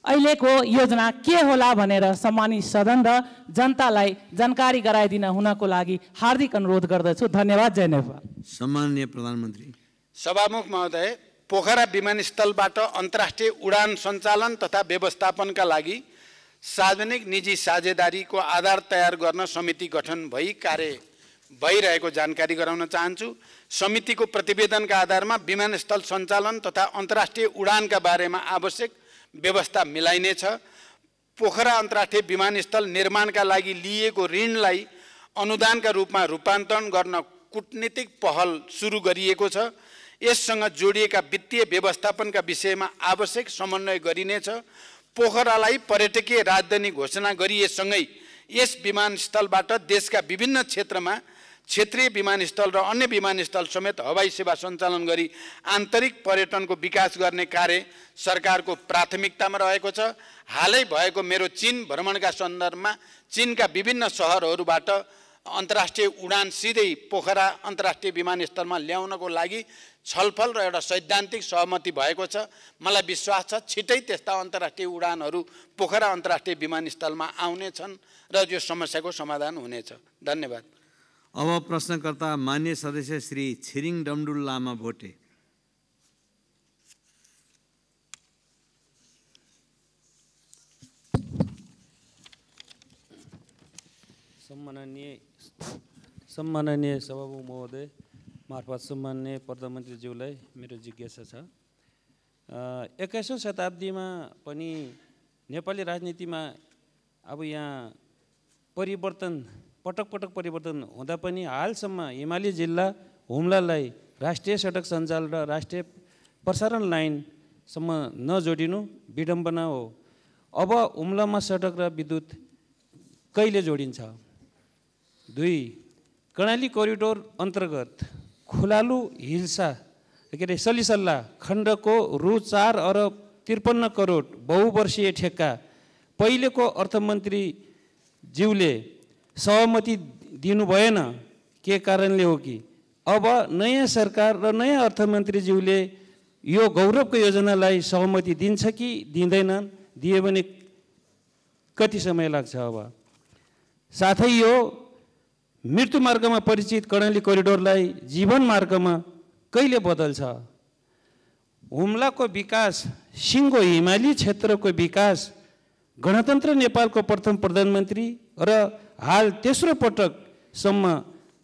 अहिलेको योजना के होला भनेर सम्मानित सदन र जनतालाई जानकारी गराइदिन हुनको लागि हार्दिक अनुरोध गर्दछु। धन्यवाद। जय नेपाल। सम्माननीय प्रधानमन्त्री। सभामुख महोदय, पोखरा विमानस्थलबाट अन्तर्राष्ट्रिय उडान सञ्चालन तथा व्यवस्थापनका लागि सार्वजनिक निजी साझेदारीको आधार तयार गर्न समिति गठन भई कार्य भइरहेको जानकारी गराउन चाहन्छु। समितिको प्रतिवेदनका आधारमा विमानस्थल सञ्चालन तथा अन्तर्राष्ट्रिय उडानका बारेमा आवश्यक व्यवस्था मिलाइनेछ। पोखरा अन्तर्राष्ट्रिय विमानस्थल निर्माणका लागि लिएको ऋणलाई अनुदानका रूपमा रूपान्तरण गर्न कूटनीतिक पहल सुरु गरिएको छ। यससँग जोडिएका वित्तीय व्यवस्थापनका विषयमा आवश्यक समन्वय गरिनेछ। पोखरालाई पर्यटकीय राजधानी घोषणा गरिएसँगै यस विमानस्थलबाट देशका विभिन्न क्षेत्रमा क्षेत्रीय विमानस्थल र अन्य विमानस्थल समेत हवाई सेवा सञ्चालन गरी आन्तरिक पर्यटनको विकास गर्ने कार्य सरकारको प्राथमिकतामा रहेको छ। हालै भएको मेरो चीन भ्रमणका सन्दर्भमा चीनका विभिन्न सहरहरूबाट अन्तर्राष्ट्रिय उडान सिधै पोखरा अन्तर्राष्ट्रिय विमानस्थलमा ल्याउनको लागि छलफल र एउटा सैद्धान्तिक सहमति भएको छ। मलाई विश्वास छ छिटै त्यस्ता अन्तर्राष्ट्रिय उडानहरू पोखरा अन्तर्राष्ट्रिय विमानस्थलमा आउनेछन् र यो समस्याको समाधान हुनेछ। धन्यवाद। अब प्रश्नकर्ता मान्य सदस्य श्री छिरिङ डमडुल लामा भोटे। सम्माननीय सभामुख महोदय मार्फत सम्माननीय प्रधानमन्त्रीज्यूलाई मेरो जिज्ञासा छ। 21औं शताब्दीमा पनि नेपाली राजनीतिमा अब यहाँ परिवर्तन पटक पटक परिवर्तन हुँदा पनि हालसम्म हिमाली जिल्ला हुम्लालाई राष्ट्रिय सडक सञ्जाल र राष्ट्रिय प्रसारण लाइनसम्म नजोडिनु विडम्बना हो। अब हुम्लामा सडक र विद्युत कहिले जोडिन्छ? 2 कर्णाली कोरिडोर अन्तर्गत खुलालु हिल्सा सलिसल्ला खण्डको रु 4 अरब 53 करोड बहुवर्षीय ठेक्का पहिलेको अर्थमन्त्रीज्यूले सहमति दिनु भएन, के कारणले हो कि अब नयाँ सरकार र नयाँ अर्थमन्त्रीज्यूले यो गौरवको योजनालाई सहमति दिन्छ कि दिँदैनन्? दिए भने कति समय लाग्छ? अब साथै यो मृत्यु मार्गमा परिचित कर्णाली कोरिडोरलाई जीवन मार्गमा कहिले बदल्छ? हुम्लाको विकास, सिङ्गो हिमाली क्षेत्रको विकास गणतन्त्र नेपालको प्रथम प्रधानमन्त्री र हाल तेस्रो पटकसम्म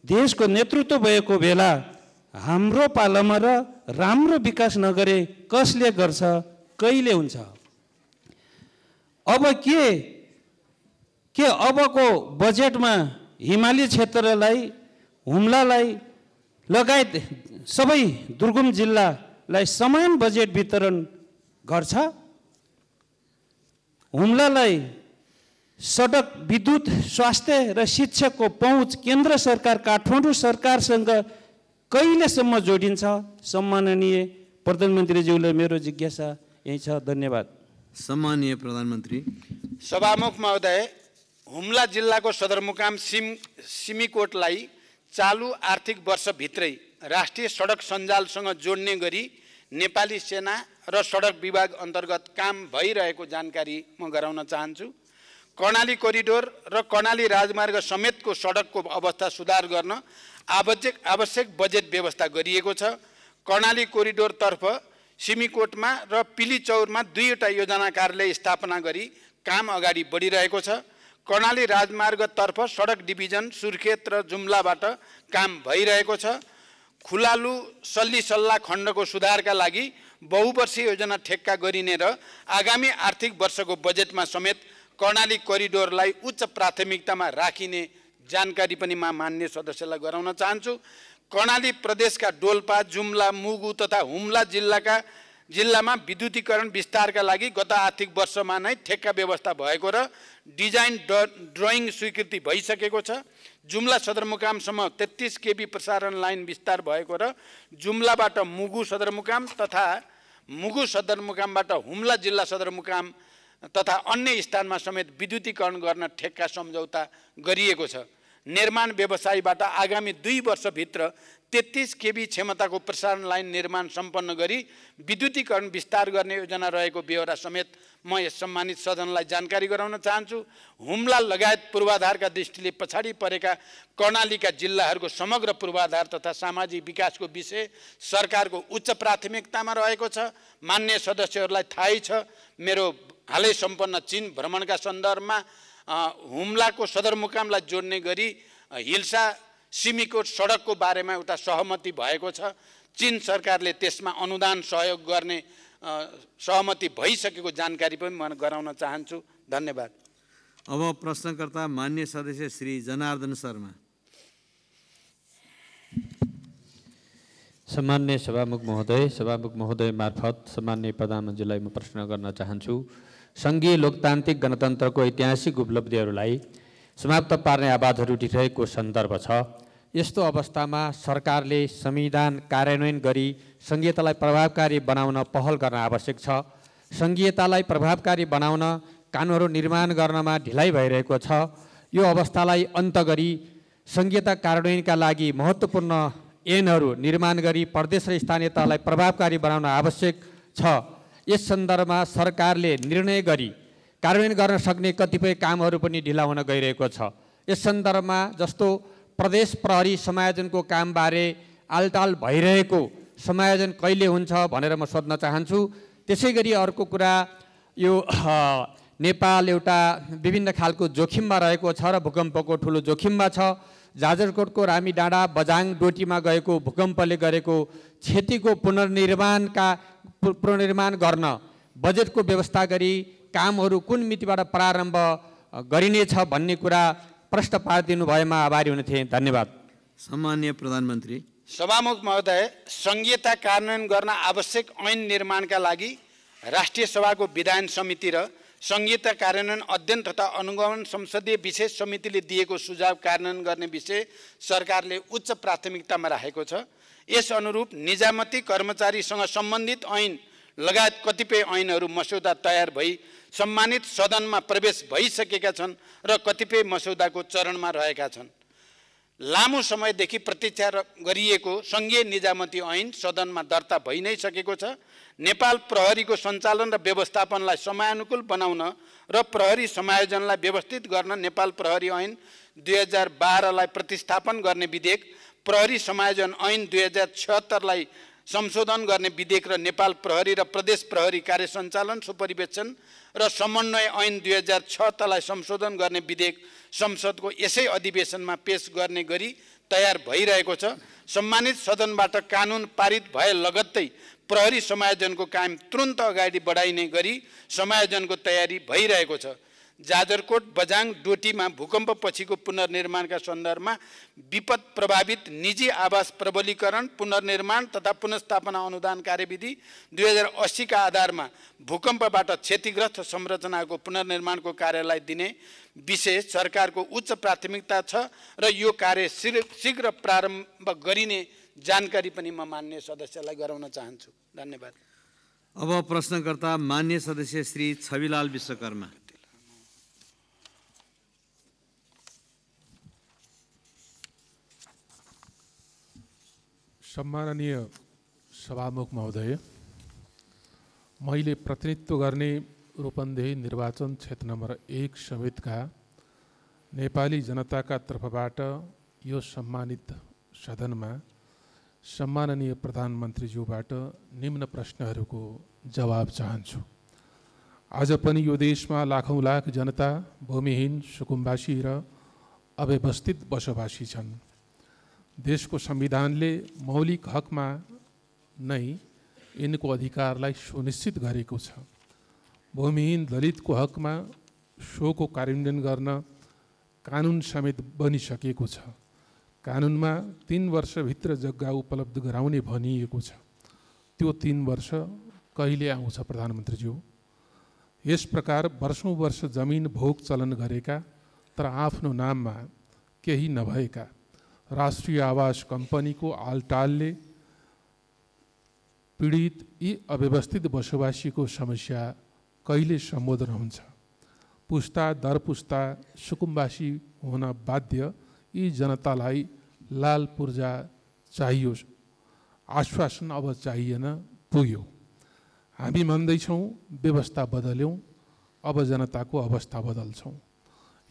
देशको नेतृत्व भएको बेला हाम्रो पालामा र राम्रो विकास नगरे कसले गर्छ? कहिले हुन्छ? अब के अबको बजेटमा हिमाली क्षेत्रलाई, हुम्लालाई लगायत सबै दुर्गम जिल्लालाई समान बजेट वितरण गर्छ? हुम्लालाई सडक, विद्युत, स्वास्थ्य र शिक्षाको पहुँच केन्द्र सरकार काठमाडौँ सरकारसँग कहिलेसम्म जोडिन्छ? सम्माननीय प्रधानमन्त्रीज्यूलाई मेरो जिज्ञासा यही छ। धन्यवाद। सम्माननीय प्रधानमन्त्री। सभामुख महोदय, हुम्ला जिल्लाको सदरमुकाम सिमीकोटलाई चालु आर्थिक वर्षभित्रै राष्ट्रिय सडक सञ्जालसँग जोड्ने गरी नेपाली सेना र सडक विभाग अन्तर्गत काम भइरहेको जानकारी म गराउन चाहन्छु। कर्णाली कोरिडोर र कर्णाली राजमार्ग समेतको सडकको अवस्था सुधार गर्न आवश्यक बजेट व्यवस्था गरिएको छ। कर्णाली कोरिडोरतर्फ सिमीकोटमा र पिलीचौरमा 2वटा योजना कार्यालय स्थापना गरी काम अगाडि बढिरहेको छ। कर्णाली राजमार्गतर्फ सडक डिभिजन सुर्खेत र जुम्लाबाट काम भइरहेको छ। खुलालु सल्लिसल्ला खण्डको सुधारका लागि बहुवर्षीय योजना ठेक्का गरिने र आगामी आर्थिक वर्षको बजेटमा समेत कर्णाली कोरिडोरलाई उच्च प्राथमिकतामा राखिने जानकारी पनि म मान्य सदस्यलाई गराउन चाहन्छु। कर्णाली प्रदेशका डोल्पा, जुम्ला, मुगु तथा हुम्ला जिल्लामा विद्युतीकरण विस्तारका लागि गत आर्थिक वर्षमा नै ठेक्का व्यवस्था भएको र डिजाइन ड्रइङ स्वीकृति भइसकेको छ। जुम्ला सदरमुकामसम्म 33 केबी प्रसारण लाइन विस्तार भएको र जुम्लाबाट मुगु सदरमुकाम तथा मुगु सदरमुकामबाट हुम्ला जिल्ला सदरमुकाम तथा अन्य स्थानमा समेत विद्युतीकरण गर्न ठेक्का सम्झौता गरिएको छ। निर्माण व्यवसायीबाट आगामी 2 वर्षभित्र 33 केबी क्षमताको प्रसारण लाइन निर्माण सम्पन्न गरी विद्युतीकरण विस्तार गर्ने योजना रहेको बेहोरा समेत म यस सम्मानित सदनलाई जानकारी गराउन चाहन्छु। हुम्ला लगायत पूर्वाधारका दृष्टिले पछाडि परेका कर्णालीका जिल्लाहरूको समग्र पूर्वाधार तथा सामाजिक विकासको विषय सरकारको उच्च प्राथमिकतामा रहेको छ। मान्य सदस्यहरूलाई थाहै छ, मेरो हालै सम्पन्न चीन भ्रमणका सन्दर्भमा हुम्लाको सदरमुकामलाई जोड्ने गरी हिल्सा सिमीकोट सडकको बारेमा एउटा सहमति भएको छ। चीन सरकारले त्यसमा अनुदान सहयोग गर्ने सहमति भइसकेको जानकारी पनि म गराउन चाहन्छु। धन्यवाद। अब प्रश्नकर्ता मान्य सदस्य श्री जनार्दन शर्मा। सम्मान्य सभामुख महोदय मार्फत सम्मान्य प्रधानमन्त्रीलाई म प्रश्न गर्न चाहन्छु। सङ्घीय लोकतान्त्रिक गणतन्त्रको ऐतिहासिक उपलब्धिहरूलाई समाप्त पार्ने आवाजहरू उठिरहेको सन्दर्भ छ। यस्तो अवस्थामा सरकारले संविधान कार्यान्वयन गरी सङ्घीयतालाई प्रभावकारी बनाउन पहल गर्न आवश्यक छ। सङ्घीयतालाई प्रभावकारी बनाउन कानुनहरू निर्माण गर्नमा ढिलाइ भइरहेको छ। यो अवस्थालाई अन्त गरी सङ्घीयता कार्यान्वयनका लागि महत्त्वपूर्ण ऐनहरू निर्माण गरी प्रदेश र स्थानीय तहलाई प्रभावकारी बनाउन आवश्यक छ। यस सन्दर्भमा सरकारले निर्णय गरी कार्यान्वयन गर्न सक्ने कतिपय कामहरू पनि ढिला हुन गइरहेको छ। यस सन्दर्भमा जस्तो प्रदेश प्रहरी समायोजनको कामबारे आलटाल भइरहेको समायोजन कहिले हुन्छ भनेर म सोध्न चाहन्छु। त्यसै गरी अर्को कुरा, यो नेपाल एउटा विभिन्न खालको जोखिममा रहेको छ र भूकम्पको ठुलो जोखिममा छ। जाजरकोटको रामीडाँडा बझाङ डोटीमा गएको भूकम्पले गरेको क्षतिको पुनर्निर्माण गर्न बजेटको व्यवस्था गरी कामहरू कुन मितिबाट प्रारम्भ गरिनेछ भन्ने कुरा प्रश्न पारिदिनु भएमा आभारी हुने थिएँ। धन्यवाद। सम्माननीय प्रधानमन्त्री। सभामुख महोदय, संहिता कार्यान्वयन गर्न आवश्यक ऐन निर्माणका लागि राष्ट्रिय सभाको विधान समिति र संहिता कार्यान्वयन अध्ययन तथा अनुगमन संसदीय विशेष समितिले दिएको सुझाव कार्यान्वयन गर्ने विषय सरकारले उच्च प्राथमिकतामा राखेको छ। यस अनुरूप निजामती कर्मचारीसँग सम्बन्धित ऐन लगायत कतिपय ऐनहरू मस्यौदा तयार भई सम्मानित सदनमा प्रवेश भइसकेका छन् र कतिपय मस्यौदाको चरणमा रहेका छन्। लामो समयदेखि प्रतीक्षा गरिएको सङ्घीय निजामती ऐन सदनमा दर्ता भइ नै सकेको छ। नेपाल प्रहरीको सञ्चालन र व्यवस्थापनलाई समयानुकूल बनाउन र प्रहरी समायोजनलाई व्यवस्थित गर्न नेपाल प्रहरी ऐन 2012लाई प्रतिस्थापन गर्ने विधेयक, प्रहरी समायोजन ऐन 2076लाई संशोधन गर्ने विधेयक र नेपाल प्रहरी र प्रदेश प्रहरी कार्य सञ्चालन सुपरिवेक्षण र समन्वय ऐन 2076लाई संशोधन गर्ने विधेयक संसदको यसै अधिवेशनमा पेश गर्ने गरी तयार भइरहेको छ। सम्मानित सदनबाट कानुन पारित भए लगत्तै प्रहरी समायोजनको काम तुरन्त अगाडि बढाइने गरी समायोजनको तयारी भइरहेको छ। जाजरकोट बझाङ डोटीमा भूकम्प पछिको पुनर्निर्माणका सन्दर्भमा विपद प्रभावित निजी आवास प्रबलीकरण, पुनर्निर्माण तथा पुनर्स्थापना अनुदान कार्यविधि 2080 का आधारमा भूकम्पबाट क्षतिग्रस्त संरचनाको पुनर्निर्माणको कार्यलाई दिने विषय सरकारको उच्च प्राथमिकता छ र यो कार्य शीघ्र प्रारम्भ गरिने जानकारी पनि म मान्य सदस्यलाई गराउन चाहन्छु। धन्यवाद। अब प्रश्नकर्ता मान्य सदस्य श्री छविलाल विश्वकर्मा। सम्माननीय सभामुख महोदय, मैले प्रतिनिधित्व गर्ने रूपन्देही निर्वाचन क्षेत्र नम्बर 1 समेतका नेपाली जनताका तर्फबाट यो सम्मानित सदनमा सम्माननीय प्रधानमन्त्रीज्यूबाट निम्न प्रश्नहरूको जवाब चाहन्छु। आज पनि यो देशमा लाखौँ लाख जनता भूमिहीन, सुकुम्बासी र अव्यवस्थित बसोबासी छन्। देशको संविधानले मौलिक हकमा नै यिनको अधिकारलाई सुनिश्चित गरेको छ। भूमिहीन दलितको हकमा सोको कार्यान्वयन गर्न कानुन समेत बनिसकेको छ। कानुनमा 3 वर्षभित्र जग्गा उपलब्ध गराउने भनिएको छ। त्यो 3 वर्ष कहिले आउँछ प्रधानमन्त्रीज्यू? यस प्रकार वर्षौँ वर्ष जमिन भोग चलन गरेका तर आफ्नो नाममा केही नभएका राष्ट्रिय आवास कम्पनीको आलटालले पीडित यी अव्यवस्थित बसोबासीको समस्या कहिले सम्बोधन हुन्छ? पुस्ता दर पुस्ता सुकुम्बासी हुन बाध्य यी जनतालाई लाल पूर्जा चाहियो, आश्वासन अब चाहिएन, पुग्यो। हामी भन्दैछौँ व्यवस्था बदल्यौँ, अब जनताको अवस्था बदल्छौँ।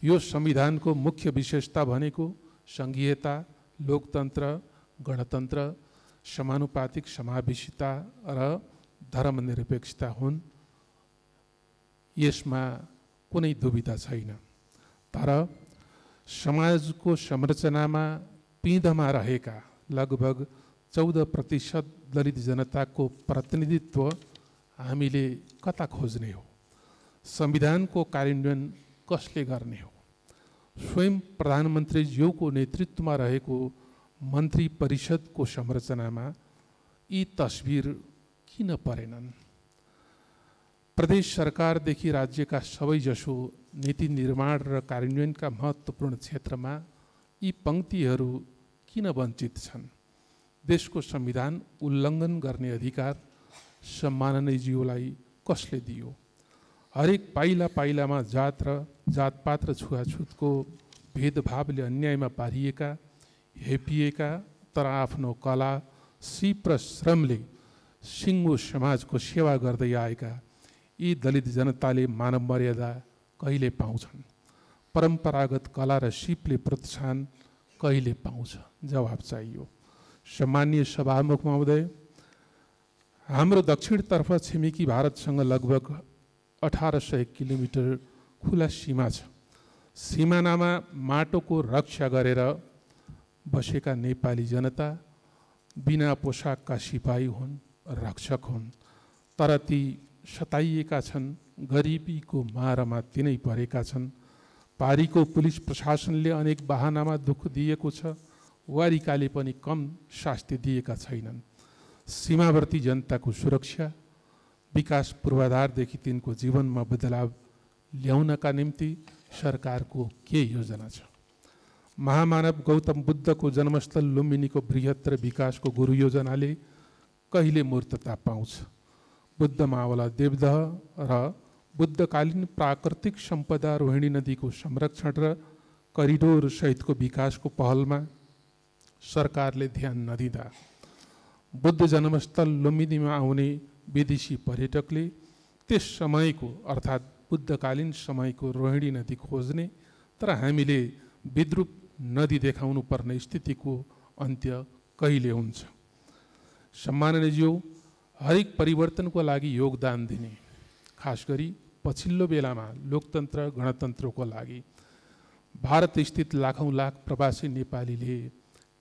यो संविधानको मुख्य विशेषता भनेको संघीयता, लोकतन्त्र, गणतन्त्र, समानुपातिक समावेशिता र धर्मनिरपेक्षता हुन्। यसमा कुनै दुविधा छैन। तर समाजको संरचनामा पिँधमा रहेका लगभग 14% दलित जनताको प्रतिनिधित्व हामीले कता खोज्ने हो? संविधानको कार्यान्वयन कसले गर्ने हो? स्वयं प्रधानमन्त्रीज्यूको नेतृत्वमा रहेको मन्त्री परिषदको संरचनामा यी तस्बिर किन परेनन्? प्रदेश सरकारदेखि राज्यका सबैजसो नीति निर्माण र कार्यान्वयनका महत्त्वपूर्ण क्षेत्रमा यी पंक्तिहरू किन वञ्चित छन्? देशको संविधान उल्लङ्घन गर्ने अधिकार सम्माननीयज्यूलाई कसले दियो? हरेक पाइला पाइलामा जातपात र छुवाछुतको भेदभावले अन्यायमा पारिएका, हेपिएका तर आफ्नो कला, सिप र श्रमले सिङ्गो समाजको सेवा गर्दै आएका यी दलित जनताले मानव मर्यादा कहिले पाउँछन्? परम्परागत कला र सिपले प्रोत्साहन कहिले पाउँछ? जवाब चाहियो। सम्माननीय सभामुख महोदय, हाम्रो दक्षिणतर्फ छिमेकी भारतसँग लगभग 1800 किलोमिटर खुला सीमा छ। सिमानामा माटोको रक्षा गरेर बसेका नेपाली जनता बिना पोसाकका सिपाही हुन्, रक्षक हुन्, तर ती सताइएका छन्, गरिबीको मारमा तिनै परेका छन्। पारीको पुलिस प्रशासनले अनेक बहानामा दुःख दिएको छ, वारिकाले पनि कम शास्ति दिएका छैनन्। सीमावर्ती जनताको सुरक्षा, विकास पूर्वाधारदेखि तिनको जीवनमा बदलाव ल्याउनका निम्ति सरकारको के योजना छ? महामानव गौतम बुद्धको जन्मस्थल लुम्बिनीको बृहत्तर विकासको गुरु योजनाले कहिले मूर्तता पाउँछ? बुद्ध मावला देवदह र बुद्धकालीन प्राकृतिक सम्पदा रोहिणी नदीको संरक्षण र करिडोर सहितको विकासको पहलमा सरकारले ध्यान नदिँदा बुद्ध जन्मस्थल लुम्बिनीमा आउने विदेशी पर्यटकले त्यस समयको अर्थात् बुद्धकालीन समयको रोहिणी नदी खोज्ने, तर हामीले विद्रूप नदी देखाउनु पर्ने स्थितिको अन्त्य कहिले हुन्छ? सम्माननीयज्यू, हरेक परिवर्तनको लागि योगदान दिने, खास गरी पछिल्लो बेलामा लोकतन्त्र गणतन्त्रको लागि भारत स्थित लाखौं लाख प्रवासी नेपालीले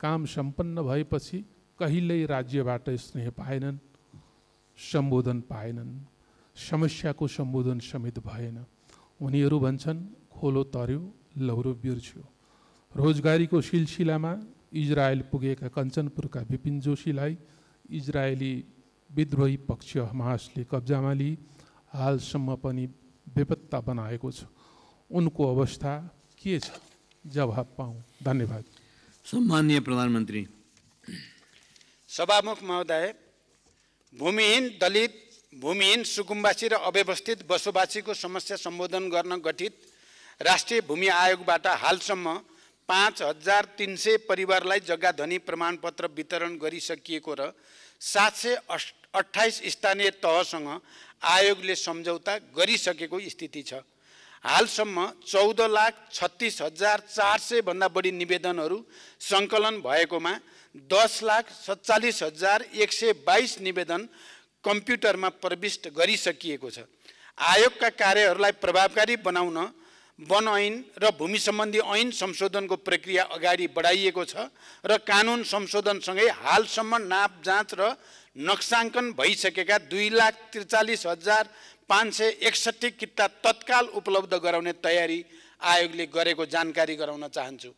काम सम्पन्न भएपछि कहिल्यै राज्यबाट स्नेह पाएनन्, सम्बोधन पाएनन्, समस्याको सम्बोधन समेत भएन। उनीहरू भन्छन् खोलो तर्यो, लौरो बिर्स्यो। रोजगारीको सिलसिलामा इजरायल पुगेका कञ्चनपुरका विपिन जोशीलाई इजरायली विद्रोही पक्ष हमासले कब्जामा लिई हालसम्म पनि बेपत्ता बनाएको छ। उनको अवस्था के छ? जवाब पाऊँ। धन्यवाद। सम्माननीय प्रधानमन्त्री। सभामुख महोदय, भूमिहीन दलित, भूमिहीन सुकुम्बासी र अव्यवस्थित बसोबासीको समस्या सम्बोधन गर्न गठित राष्ट्रिय भूमि आयोगबाट हालसम्म 5300 परिवारलाई जग्गा धनी प्रमाणपत्र वितरण गरिसकिएको र 728 स्थानीय तहसँग आयोगले सम्झौता गरिसकेको स्थिति छ। हालसम्म 14,36,400 भन्दा बढी निवेदनहरू सङ्कलन भएकोमा 10,47,122 निवेदन कम्प्युटरमा प्रविष्ट गरिसकिएको छ। आयोगका कार्यहरूलाई प्रभावकारी बनाउन वन ऐन र भूमि सम्बन्धी ऐन संशोधनको प्रक्रिया अगाडि बढाइएको छ र कानुन संशोधनसँगै हालसम्म नाप जाँच र नक्साङ्कन भइसकेका 2,43,561 किता तत्काल उपलब्ध गराउने तयारी आयोगले गरेको जानकारी गराउन चाहन्छु।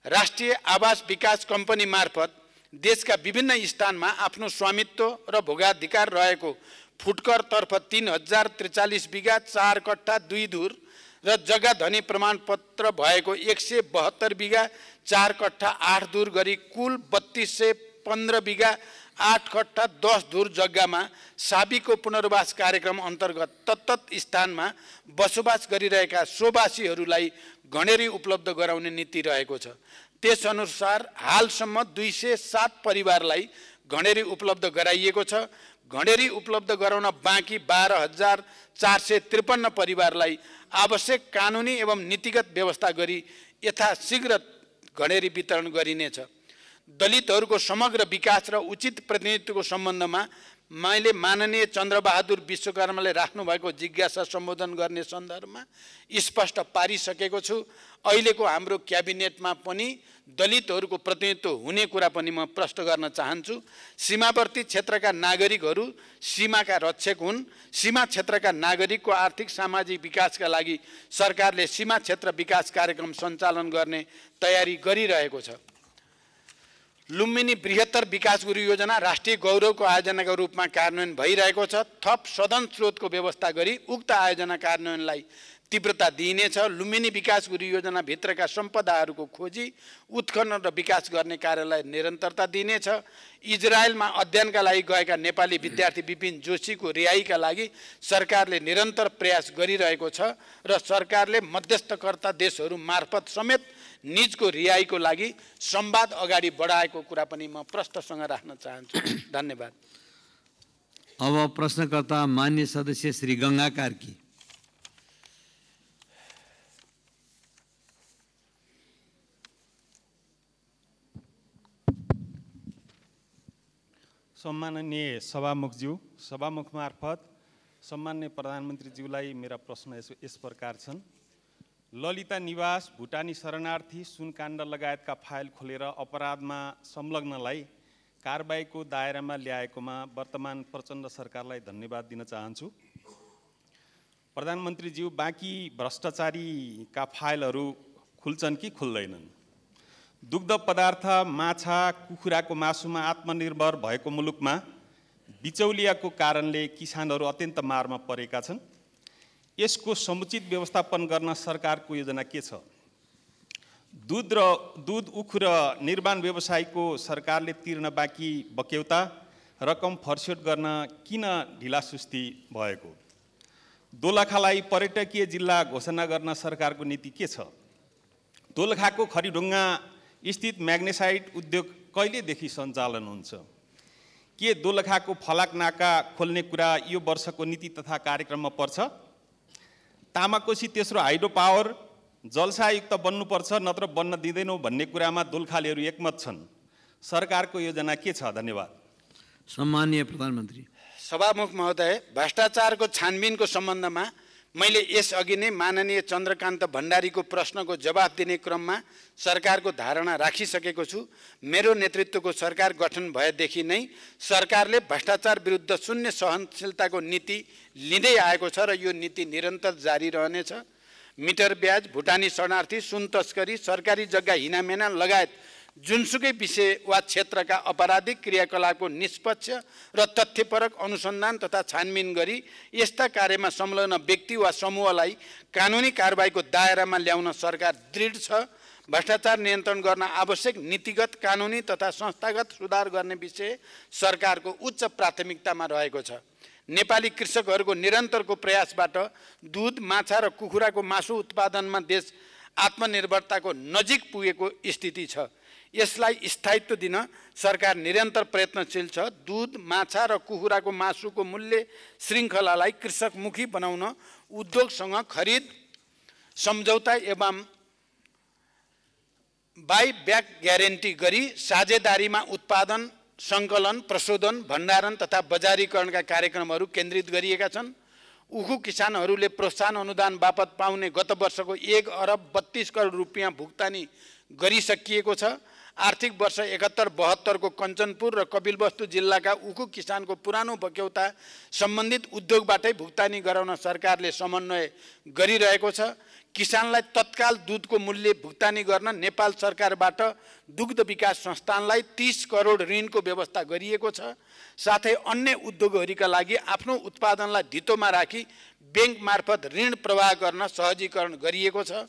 राष्ट्रिय आवास विकास कम्पनी मार्फत देशका विभिन्न स्थानमा आफ्नो स्वामित्व र भोगाधिकार रहेको फुटकरतर्फ 3,043 बिघा 4 कट्ठा 2 धुर र जग्गा धनी प्रमाणपत्र भएको 172 बिघा 4 कट्ठा 8 धुर गरी कुल 3215 बिघा 8 कट्ठा 10 धुर जग्गामा साबीको पुनर्वास कार्यक्रम अन्तर्गत तत्त स्थानमा बसोबास गरिरहेका सोबासीहरूलाई गणेरी उपलब्ध गराउने नीति रहेको छ। त्यसअनुसार हालसम्म 207 परिवारलाई गणेरी उपलब्ध गराइएको छ। गणेरी उपलब्ध गराउन बाँकी 12,453 परिवारलाई आवश्यक कानुनी एवं नीतिगत व्यवस्था गरी यथाशीघ्र गणेरी वितरण गरिनेछ। दलितहरूको समग्र विकास र उचित प्रतिनिधित्वको सम्बन्धमा मैले माननीय चन्द्रबहादुर विश्वकर्माले राख्नुभएको जिज्ञासा सम्बोधन गर्ने सन्दर्भमा स्पष्ट पारिसकेको छु। अहिलेको हाम्रो क्याबिनेटमा पनि दलितहरूको प्रतिनिधित्व हुने कुरा पनि म प्रश्न गर्न चाहन्छु। सीमावर्ती क्षेत्रका नागरिकहरू सीमाका रक्षक हुन्। सीमा क्षेत्रका नागरिकको आर्थिक सामाजिक विकासका लागि सरकारले सीमा क्षेत्र विकास कार्यक्रम सञ्चालन गर्ने तयारी गरिरहेको छ। लुम्बिनी बृहत्तर विकास गुरु योजना राष्ट्रिय गौरवको आयोजनाको रूपमा कार्यान्वयन भइरहेको छ। थप सदन स्रोतको व्यवस्था गरी उक्त आयोजना कार्यान्वयनलाई तीव्रता दिइनेछ। लुम्बिनी विकास गृह योजनाभित्रका सम्पदाहरूको खोजी उत्खनन र विकास गर्ने कार्यलाई निरन्तरता दिइनेछ। इजरायलमा अध्ययनका लागि गएका नेपाली विद्यार्थी विपिन जोशीको रिहाईका लागि सरकारले निरन्तर प्रयास गरिरहेको छ र सरकारले मध्यस्थकर्ता देशहरू मार्फत समेत निजको रिहाईको लागि संवाद अगाडि बढाएको कुरा पनि म प्रश्नसँग राख्न चाहन्छु। धन्यवाद। अब प्रश्नकर्ता मान्य सदस्य श्री गंगा कार्की। सम्माननीय सभामुखज्यू, सभामुख मार्फत सम्माननीय प्रधानमन्त्रीज्यूलाई मेरा प्रश्न यस प्रकार छन्। ललिता निवास भुटानी शरणार्थी सुनकाण्ड लगायतका फाइल खोलेर अपराधमा संलग्नलाई कारबाहीको दायरामा ल्याएकोमा वर्तमान प्रचण्ड सरकारलाई धन्यवाद दिन चाहन्छु। प्रधानमन्त्रीज्यू, बाँकी भ्रष्टाचारीका फाइलहरू खुल्छन् कि खुल्दैनन्? दुग्ध पदार्थ, माछा, कुखुराको मासुमा आत्मनिर्भर भएको मुलुकमा बिचौलियाको कारणले किसानहरू अत्यन्त मारमा परेका छन्। यसको समुचित व्यवस्थापन गर्न सरकारको योजना के छ? दूध उखु र निर्माण व्यवसायको सरकारले तिर्न बाँकी बक्यौता रकम फर्स्यौट गर्न किन ढिलासुस्ती भएको? दोलखालाई पर्यटकीय जिल्ला घोषणा गर्न सरकारको नीति के छ? दोलखाको खरीढुङ्गा स्थित म्याग्नेसाइट उद्योग कहिलेदेखि सञ्चालन हुन्छ? के दोलखाको फलाक नाका खोल्ने कुरा यो वर्षको नीति तथा कार्यक्रममा पर्छ? तामाकोशी तेस्रो हाइड्रो पावर जलसायुक्त बन्नुपर्छ नत्र बन्न दिँदैनौ भन्ने कुरामा दोलखालीहरू एकमत छन्। सरकारको योजना के छ? धन्यवाद। सम्माननीय प्रधानमन्त्री। सभामुख महोदय, भ्रष्टाचारको छानबिनको सम्बन्धमा मैले यसअघि नै माननीय चन्द्रकान्त भण्डारीको प्रश्नको जवाफ दिने क्रममा सरकारको धारणा राखिसकेको छु। मेरो नेतृत्वको सरकार गठन भएदेखि नै सरकारले भ्रष्टाचार विरुद्ध शून्य सहनशीलताको नीति लिँदै आएको छ र यो नीति निरन्तर जारी रहनेछ। मिटर ब्याज, भुटानी शरणार्थी, सुन तस्करी, सरकारी जग्गा हिनामेना लगायत जुनसुकै विषय वा क्षेत्रका अपराधिक क्रियाकलापको निष्पक्ष र तथ्यपरक अनुसन्धान तथा छानबिन गरी यस्ता कार्यमा संलग्न व्यक्ति वा समूहलाई कानुनी कारबाहीको दायरामा ल्याउन सरकार दृढ छ। भ्रष्टाचार नियन्त्रण गर्न आवश्यक नीतिगत, कानुनी तथा संस्थागत सुधार गर्ने विषय सरकारको उच्च प्राथमिकतामा रहेको छ। नेपाली कृषकहरूको निरन्तरको प्रयासबाट दूध, माछा र कुखुराको मासु उत्पादनमा देश आत्मनिर्भरताको नजिक पुगेको स्थिति छ। यसलाई स्थायित्व दिन सरकार निरन्तर प्रयत्नशील छ। दूध, माछा र कुखुराको मासुको मूल्य श्रृङ्खलालाई कृषकमुखी बनाउन उद्योगसँग खरिद सम्झौता एवं बाइब्याक ग्यारेन्टी गरी साझेदारीमा उत्पादन, सङ्कलन, प्रशोधन, भण्डारण तथा बजारीकरणका कार्यक्रमहरू केन्द्रित गरिएका छन्। उखु किसानहरूले प्रोत्साहन अनुदान बापत पाउने गत वर्षको 1 अरब 32 करोड रुपियाँ भुक्तानी गरिसकिएको छ। आर्थिक वर्ष 71-72 को कञ्चनपुर र कपिलवस्तु जिल्लाका उखु किसानको पुरानो बक्यौता सम्बन्धित उद्योगबाटै भुक्तानी गराउन सरकारले समन्वय गरिरहेको छ। किसानलाई तत्काल दूधको मूल्य भुक्तानी गर्न नेपाल सरकारबाट दुग्ध विकास संस्थानलाई 30 करोड ऋणको व्यवस्था गरिएको छ। साथै अन्य उद्योगहरूका लागि आफ्नो उत्पादनलाई धितोमा राखी बैंक मार्फत ऋण प्रवाह गर्न सहजीकरण गरिएको छ।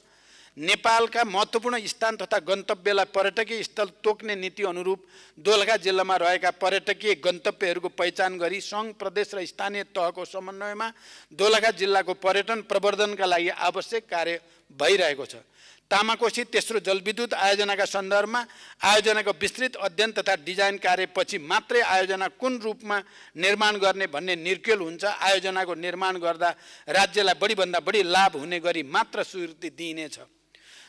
नेपालका महत्त्वपूर्ण स्थान तथा गन्तव्यलाई पर्यटकीय स्थल तोक्ने नीति अनुरूप दोलखा जिल्लामा रहेका पर्यटकीय गन्तव्यहरूको पहिचान गरी सङ्घ, प्रदेश र स्थानीय तहको समन्वयमा दोलखा जिल्लाको पर्यटन प्रवर्धनका लागि आवश्यक कार्य भइरहेको छ। तामाकोशी तेस्रो जलविद्युत आयोजनाका सन्दर्भमा आयोजनाको विस्तृत अध्ययन तथा डिजाइन कार्यपछि मात्रै आयोजना कुन रूपमा निर्माण गर्ने भन्ने निर्केल हुन्छ। आयोजनाको निर्माण गर्दा राज्यलाई बढीभन्दा बढी लाभ हुने गरी मात्र स्वीकृति दिइनेछ।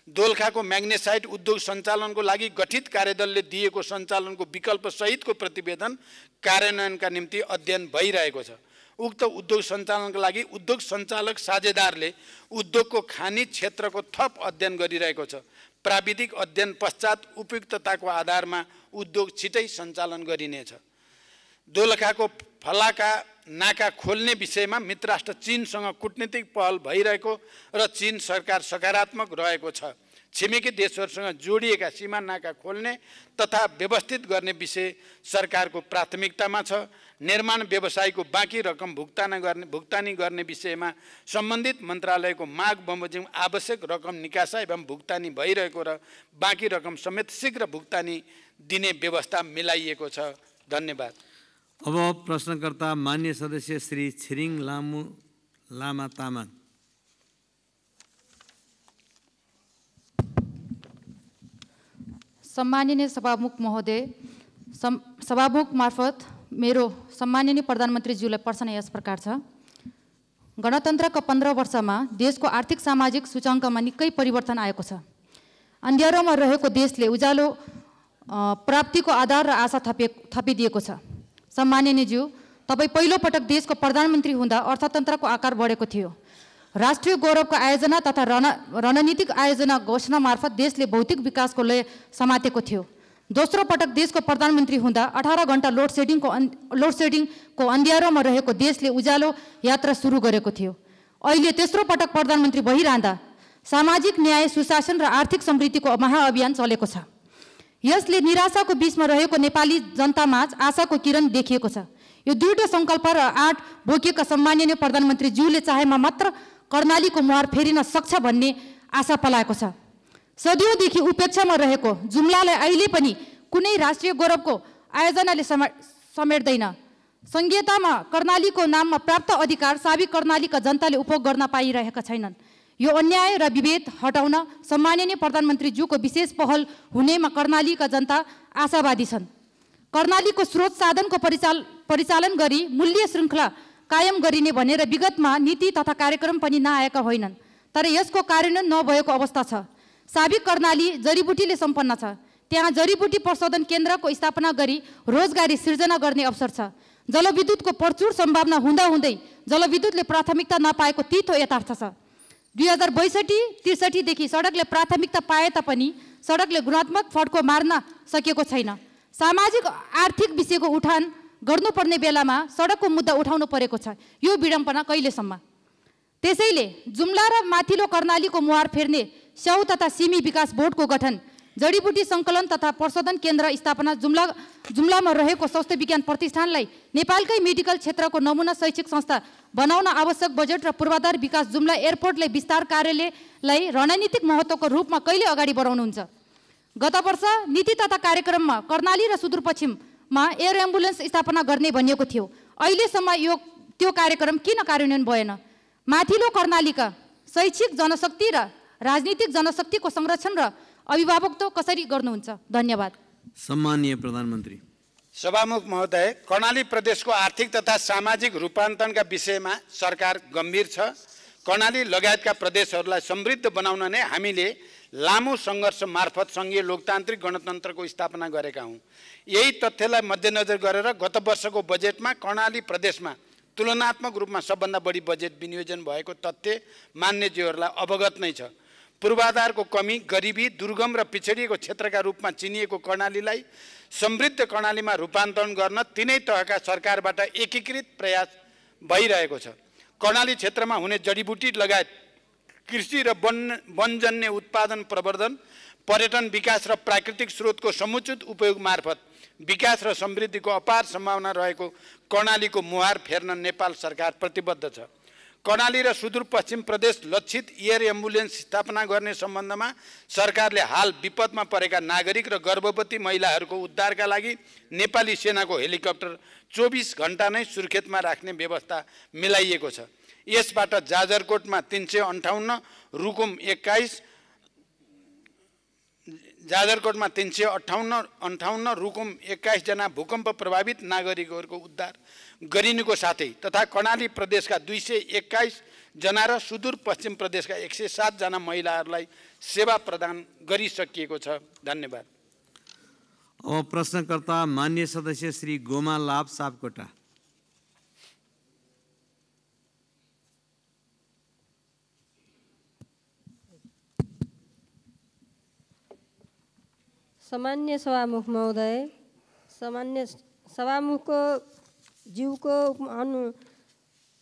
दोलखाको म्याग्नेसाइट उद्योग सञ्चालनको लागि गठित कार्यदलले दिएको सञ्चालनको विकल्प सहितको प्रतिवेदन कार्यान्वयनका निम्ति अध्ययन भइरहेको छ। उक्त उद्योग सञ्चालनका लागि उद्योग सञ्चालक साझेदारले उद्योगको खानी क्षेत्रको थप अध्ययन गरिरहेको छ। प्राविधिक अध्ययन पश्चात उपयुक्तताको आधारमा उद्योग छिटै सञ्चालन गरिनेछ। दोलखाको फलाका नाका खोल्ने विषयमा मित्रराष्ट्र चीनसँग कूटनीतिक पहल भइरहेको र चीन सरकार सकारात्मक रहेको छ। छिमेकी देशहरूसँग जोडिएका सीमा नाका खोल्ने तथा व्यवस्थित गर्ने विषय सरकारको प्राथमिकतामा छ। निर्माण व्यवसायको बाँकी रकम भुक्तानी गर्ने विषयमा सम्बन्धित मन्त्रालयको माग बमोजिम आवश्यक रकम निकासा एवं भुक्तानी भइरहेको र बाँकी रकम समेत शीघ्र भुक्तानी दिने व्यवस्था मिलाइएको छ। धन्यवाद। अब प्रश्नकर्ता मान्य सदस्य श्री छिरिङ लामा तामाङ। सम्माननीय सभामुख महोदय, सभामुख मार्फत मेरो सम्माननीय प्रधानमन्त्रीज्यूलाई प्रश्न यस प्रकार छ। गणतन्त्रको 15 वर्षमा देशको आर्थिक सामाजिक सूचाङ्कमा निकै परिवर्तन आएको छ। अँध्यारोमा रहेको देशले उज्यालो प्राप्तिको आधार र आशा थपिदिएको छ। सम्माननीयज्यू, तपाईँ पहिलोपटक देशको प्रधानमन्त्री हुँदा अर्थतन्त्रको आकार बढेको थियो। राष्ट्रिय गौरवको आयोजना तथा रणनीतिक आयोजना घोषणा मार्फत देशले भौतिक विकासको लय समातेको थियो। दोस्रो पटक देशको प्रधानमन्त्री हुँदा 18 घण्टा लोडसेडिङको अँध्यारोमा रहेको देशले उज्यालो यात्रा सुरु गरेको थियो। अहिले तेस्रो पटक प्रधानमन्त्री भइरहँदा सामाजिक न्याय, सुशासन र आर्थिक समृद्धिको महाअभियान चलेको छ। यसले निराशाको बीचमा रहेको नेपाली जनतामाझ आशाको किरण देखिएको छ। यो दुईटो सङ्कल्प र आँट बोकेका सम्माननीय प्रधानमन्त्रीज्यूले चाहेमा मात्र कर्णालीको मुहार फेरिन सक्छ भन्ने आशा पलाएको छ। सदियोंदेखि उपेक्षामा रहेको जुम्लालाई अहिले पनि कुनै राष्ट्रिय गौरवको आयोजनाले समेट्दैन। संहितामा कर्णालीको नाममा प्राप्त अधिकार साबिक कर्णालीका जनताले उपभोग गर्न पाइरहेका छैनन्। यो अन्याय र विभेद हटाउन सम्माननीय प्रधानमन्त्रीज्यूको विशेष पहल हुनेमा कर्णालीका जनता आशावादी छन्। कर्णालीको स्रोत साधनको परिचालन गरी मूल्य श्रृङ्खला कायम गरिने भनेर विगतमा नीति तथा कार्यक्रम पनि नआएका होइनन्, तर यसको कार्यान्वयन नभएको अवस्था छ। साबिक कर्णाली जडीबुटीले सम्पन्न छ। त्यहाँ जडीबुटी प्रशोधन केन्द्रको स्थापना गरी रोजगारी सिर्जना गर्ने अवसर छ। जलविद्युतको प्रचुर सम्भावना हुँदाहुँदै जलविद्युतले प्राथमिकता नपाएको तितो यथार्थ छ। 2062-63 देखि सडकले प्राथमिकता पाए तापनि सडकले गुणात्मक फड्को मार्न सकेको छैन। सामाजिक आर्थिक विषयको उठान गर्नुपर्ने बेलामा सडकको मुद्दा उठाउनु परेको छ। यो विडम्बना कहिलेसम्म? त्यसैले जुम्ला र माथिल्लो कर्णालीको मुहार फेर्ने स्याउ तथा सिमी विकास बोर्डको गठन, जडीबुटी सङ्कलन तथा प्रशोधन केन्द्र स्थापना, जुम्लामा रहेको स्वास्थ्य विज्ञान प्रतिष्ठानलाई नेपालकै मेडिकल क्षेत्रको नमुना शैक्षिक संस्था बनाउन आवश्यक बजेट र पूर्वाधार विकास, जुम्ला एयरपोर्टलाई विस्तार कार्यलाई रणनीतिक महत्त्वको रूपमा कहिले अगाडि बढाउनुहुन्छ? गत वर्ष नीति तथा कार्यक्रममा कर्णाली र सुदूरपश्चिममा एयर एम्बुलेन्स स्थापना गर्ने भनिएको थियो। अहिलेसम्म त्यो कार्यक्रम किन कार्यान्वयन भएन? माथिल्लो कर्णालीका शैक्षिक जनशक्ति र राजनीतिक जनशक्तिको संरक्षण र अभिभावकत्व कसरी गर्नुहुन्छ? धन्यवाद। सम्माननीय प्रधानमन्त्री। सभामुख महोदय, कर्णाली प्रदेशको आर्थिक तथा सामाजिक रूपान्तरणका विषयमा सरकार गम्भीर छ। कर्णाली लगायतका प्रदेशहरूलाई समृद्ध बनाउन नै हामीले लामो सङ्घर्ष मार्फत सङ्घीय लोकतान्त्रिक गणतन्त्रको स्थापना गरेका हौँ। यही तथ्यलाई मध्यनजर गरेर गत वर्षको बजेटमा कर्णाली प्रदेशमा तुलनात्मक रूपमा सबभन्दा बढी बजेट विनियोजन भएको तथ्य मान्यज्यूहरूलाई अवगत नै छ। पूर्वाधारको कमी, गरिबी, दुर्गम र पिछडिएको क्षेत्रका रूपमा चिनिएको कर्णालीलाई समृद्ध कर्णालीमा रूपान्तरण गर्न तिनै तहका सरकारबाट एकीकृत प्रयास भइरहेको छ। कर्णाली क्षेत्रमा हुने जडीबुटी लगायत कृषि र वनजन्य उत्पादन प्रवर्धन, पर्यटन विकास र प्राकृतिक स्रोतको समुचित उपयोग मार्फत विकास र समृद्धिको अपार सम्भावना रहेको कर्णालीको मुहार फेर्न नेपाल सरकार प्रतिबद्ध छ। कर्णाली र सुदूरपश्चिम प्रदेश लक्षित एयर एम्बुलेन्स स्थापना गर्ने सम्बन्धमा सरकारले हाल विपदमा परेका नागरिक र गर्भवती महिलाहरूको उद्धारका लागि नेपाली सेनाको हेलिकप्टर 24 घण्टा नै सुर्खेतमा राख्ने व्यवस्था मिलाइएको छ। यसबाट जाजरकोटमा 358, रुकुम 21, जाजरकोटमा 358, रुकुम 21 जना भूकम्प प्रभावित नागरिकहरूको उद्धार गरिनुको साथै तथा कर्णाली प्रदेशका 221 जना र सुदूरपश्चिम प्रदेशका 107 जना महिलाहरूलाई सेवा प्रदान गरिसकिएको छ। धन्यवाद। अब प्रश्नकर्ता मान्य सदस्य श्री गोमा लाभ सापकोटा। सामान्य सभामुख महोदय, सामान्य सभामुखको ज्यूको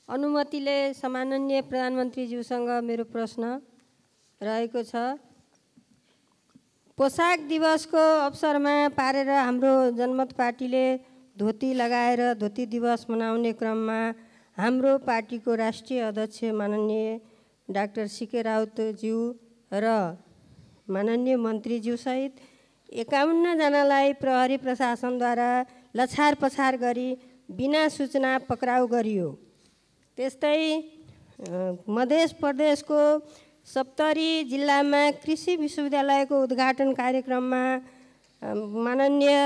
अनुमतिले सम्माननीय प्रधानमन्त्रीज्यूसँग मेरो प्रश्न रहेको छ। पोसाक दिवसको अवसरमा पारेर हाम्रो जनमत पार्टीले धोती लगाएर धोती दिवस मनाउने क्रममा हाम्रो पार्टीको राष्ट्रिय अध्यक्ष माननीय डाक्टर सीके राउतज्यू र माननीय मन्त्रीज्यूसहित 51 जनालाई प्रहरी प्रशासनद्वारा लछार पछार गरी बिना सूचना पक्राउ गरियो। त्यस्तै मध्य प्रदेशको सप्तरी जिल्लामा कृषि विश्वविद्यालयको उद्घाटन कार्यक्रममा माननीय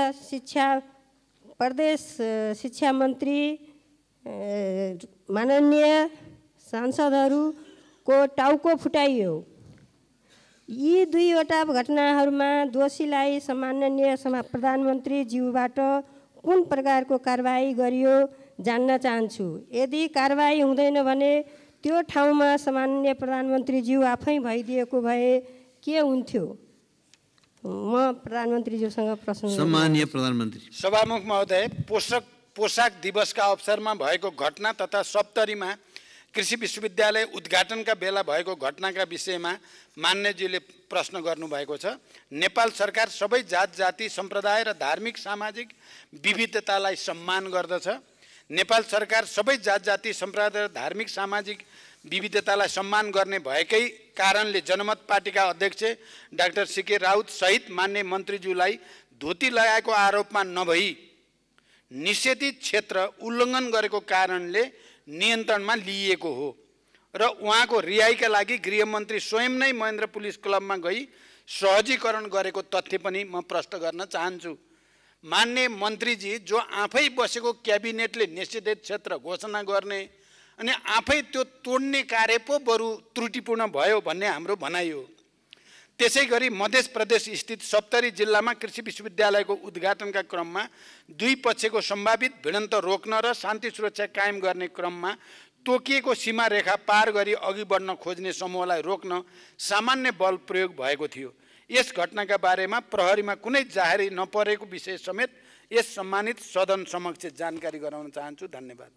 प्रदेश शिक्षा मन्त्री माननीय सांसदहरूको टाउको फुटाइयो। यी दुईवटा घटनाहरूमा दोषीलाई सम्माननीय प्रधानमन्त्री ज्यूबाट कुन प्रकारको कारबाही गरियो जान्न चाहन्छु। यदि कारबाही हुँदैन भने त्यो ठाउँमा सम्माननीय प्रधानमन्त्री ज्यू आफै भइदिएको भए के हुन्थ्यो? म प्रधानमन्त्रीज्यूसँग प्रश्न। सम्माननीय प्रधानमन्त्री। सभामुख महोदय, पोसाक दिवसका अवसरमा भएको घटना तथा सप्तरीमा कृषि विश्वविद्यालय उद्घाटनका बेला भएको घटनाका विषयमा मान्यज्यूले प्रश्न गर्नुभएको छ। नेपाल सरकार सबै जात जाति सम्प्रदाय र धार्मिक सामाजिक विविधतालाई सम्मान गर्दछ। नेपाल सरकार सबै जात जाति सम्प्रदाय र धार्मिक सामाजिक विविधतालाई सम्मान गर्ने भएकै कारणले जनमत पार्टीका अध्यक्ष डाक्टर सीके राउत सहित मान्य मन्त्रीज्यूलाई धोती लगाएको आरोपमा नभई निषेधित क्षेत्र उल्लङ्घन गरेको कारणले नियन्त्रणमा लिइएको हो र उहाँको रिहाइका लागि गृहमन्त्री स्वयं नै महेन्द्र पुलिस क्लबमा गई सहजीकरण गरेको तथ्य पनि म प्रश्न गर्न चाहन्छु। मान्य मन्त्रीजी जो आफै बसेको क्याबिनेटले निषेधित क्षेत्र घोषणा गर्ने अनि आफै त्यो तोड्ने कार्य पो बरु त्रुटिपूर्ण भयो भन्ने हाम्रो भनाइ हो। त्यसै गरी मध्य प्रदेश स्थित सप्तरी जिल्लामा कृषि विश्वविद्यालयको उद्घाटनका क्रममा दुई पक्षको सम्भावित भिडन्त रोक्न र शान्ति सुरक्षा कायम गर्ने क्रममा तोकिएको सीमा रेखा पार गरी अघि बढ्न खोज्ने समूहलाई रोक्न सामान्य बल प्रयोग भएको थियो। यस घटनाका बारेमा प्रहरीमा कुनै जाहेरी नपरेको विषय समेत यस सम्मानित सदन समक्ष जानकारी गराउन चाहन्छु। धन्यवाद।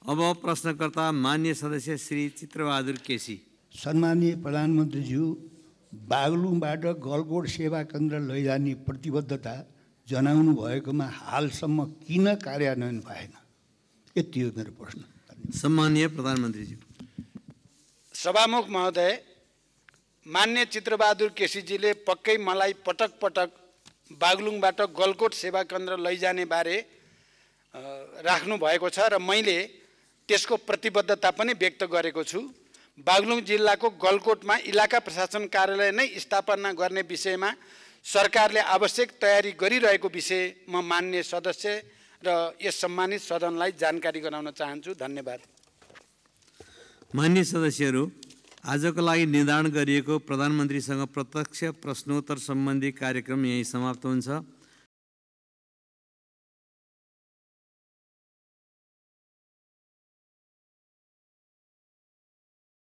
अब प्रश्नकर्ता मान्य सदस्य श्री चित्रबहादुर केसी। सम्माननीय प्रधानमन्त्रीज्यू, बागलुङबाट गलकोट सेवा केन्द्र लैजाने प्रतिबद्धता जनाउनु भएकोमा हालसम्म किन कार्यान्वयन भएन? यति हो मेरो प्रश्न। सम्माननीय प्रधानमन्त्रीज्यू। सभामुख महोदय, मान्य चित्रबहादुर केसीजीले पक्कै मलाई पटक पटक बागलुङबाट गलकोट सेवा केन्द्र लैजाने बारे राख्नु भएको छ र मैले त्यसको प्रतिबद्धता पनि व्यक्त गरेको छु। बागलुङ जिल्लाको गलकोटमा इलाका प्रशासन कार्यालय नै स्थापना गर्ने विषयमा सरकारले आवश्यक तयारी गरिरहेको विषय म मान्य सदस्य र यस सम्मानित सदनलाई जानकारी गराउन चाहन्छु। धन्यवाद। मान्य सदस्यहरू, आजको लागि निर्धारण गरिएको प्रधानमन्त्रीसँग प्रत्यक्ष प्रश्नोत्तर सम्बन्धी कार्यक्रम यही समाप्त हुन्छ।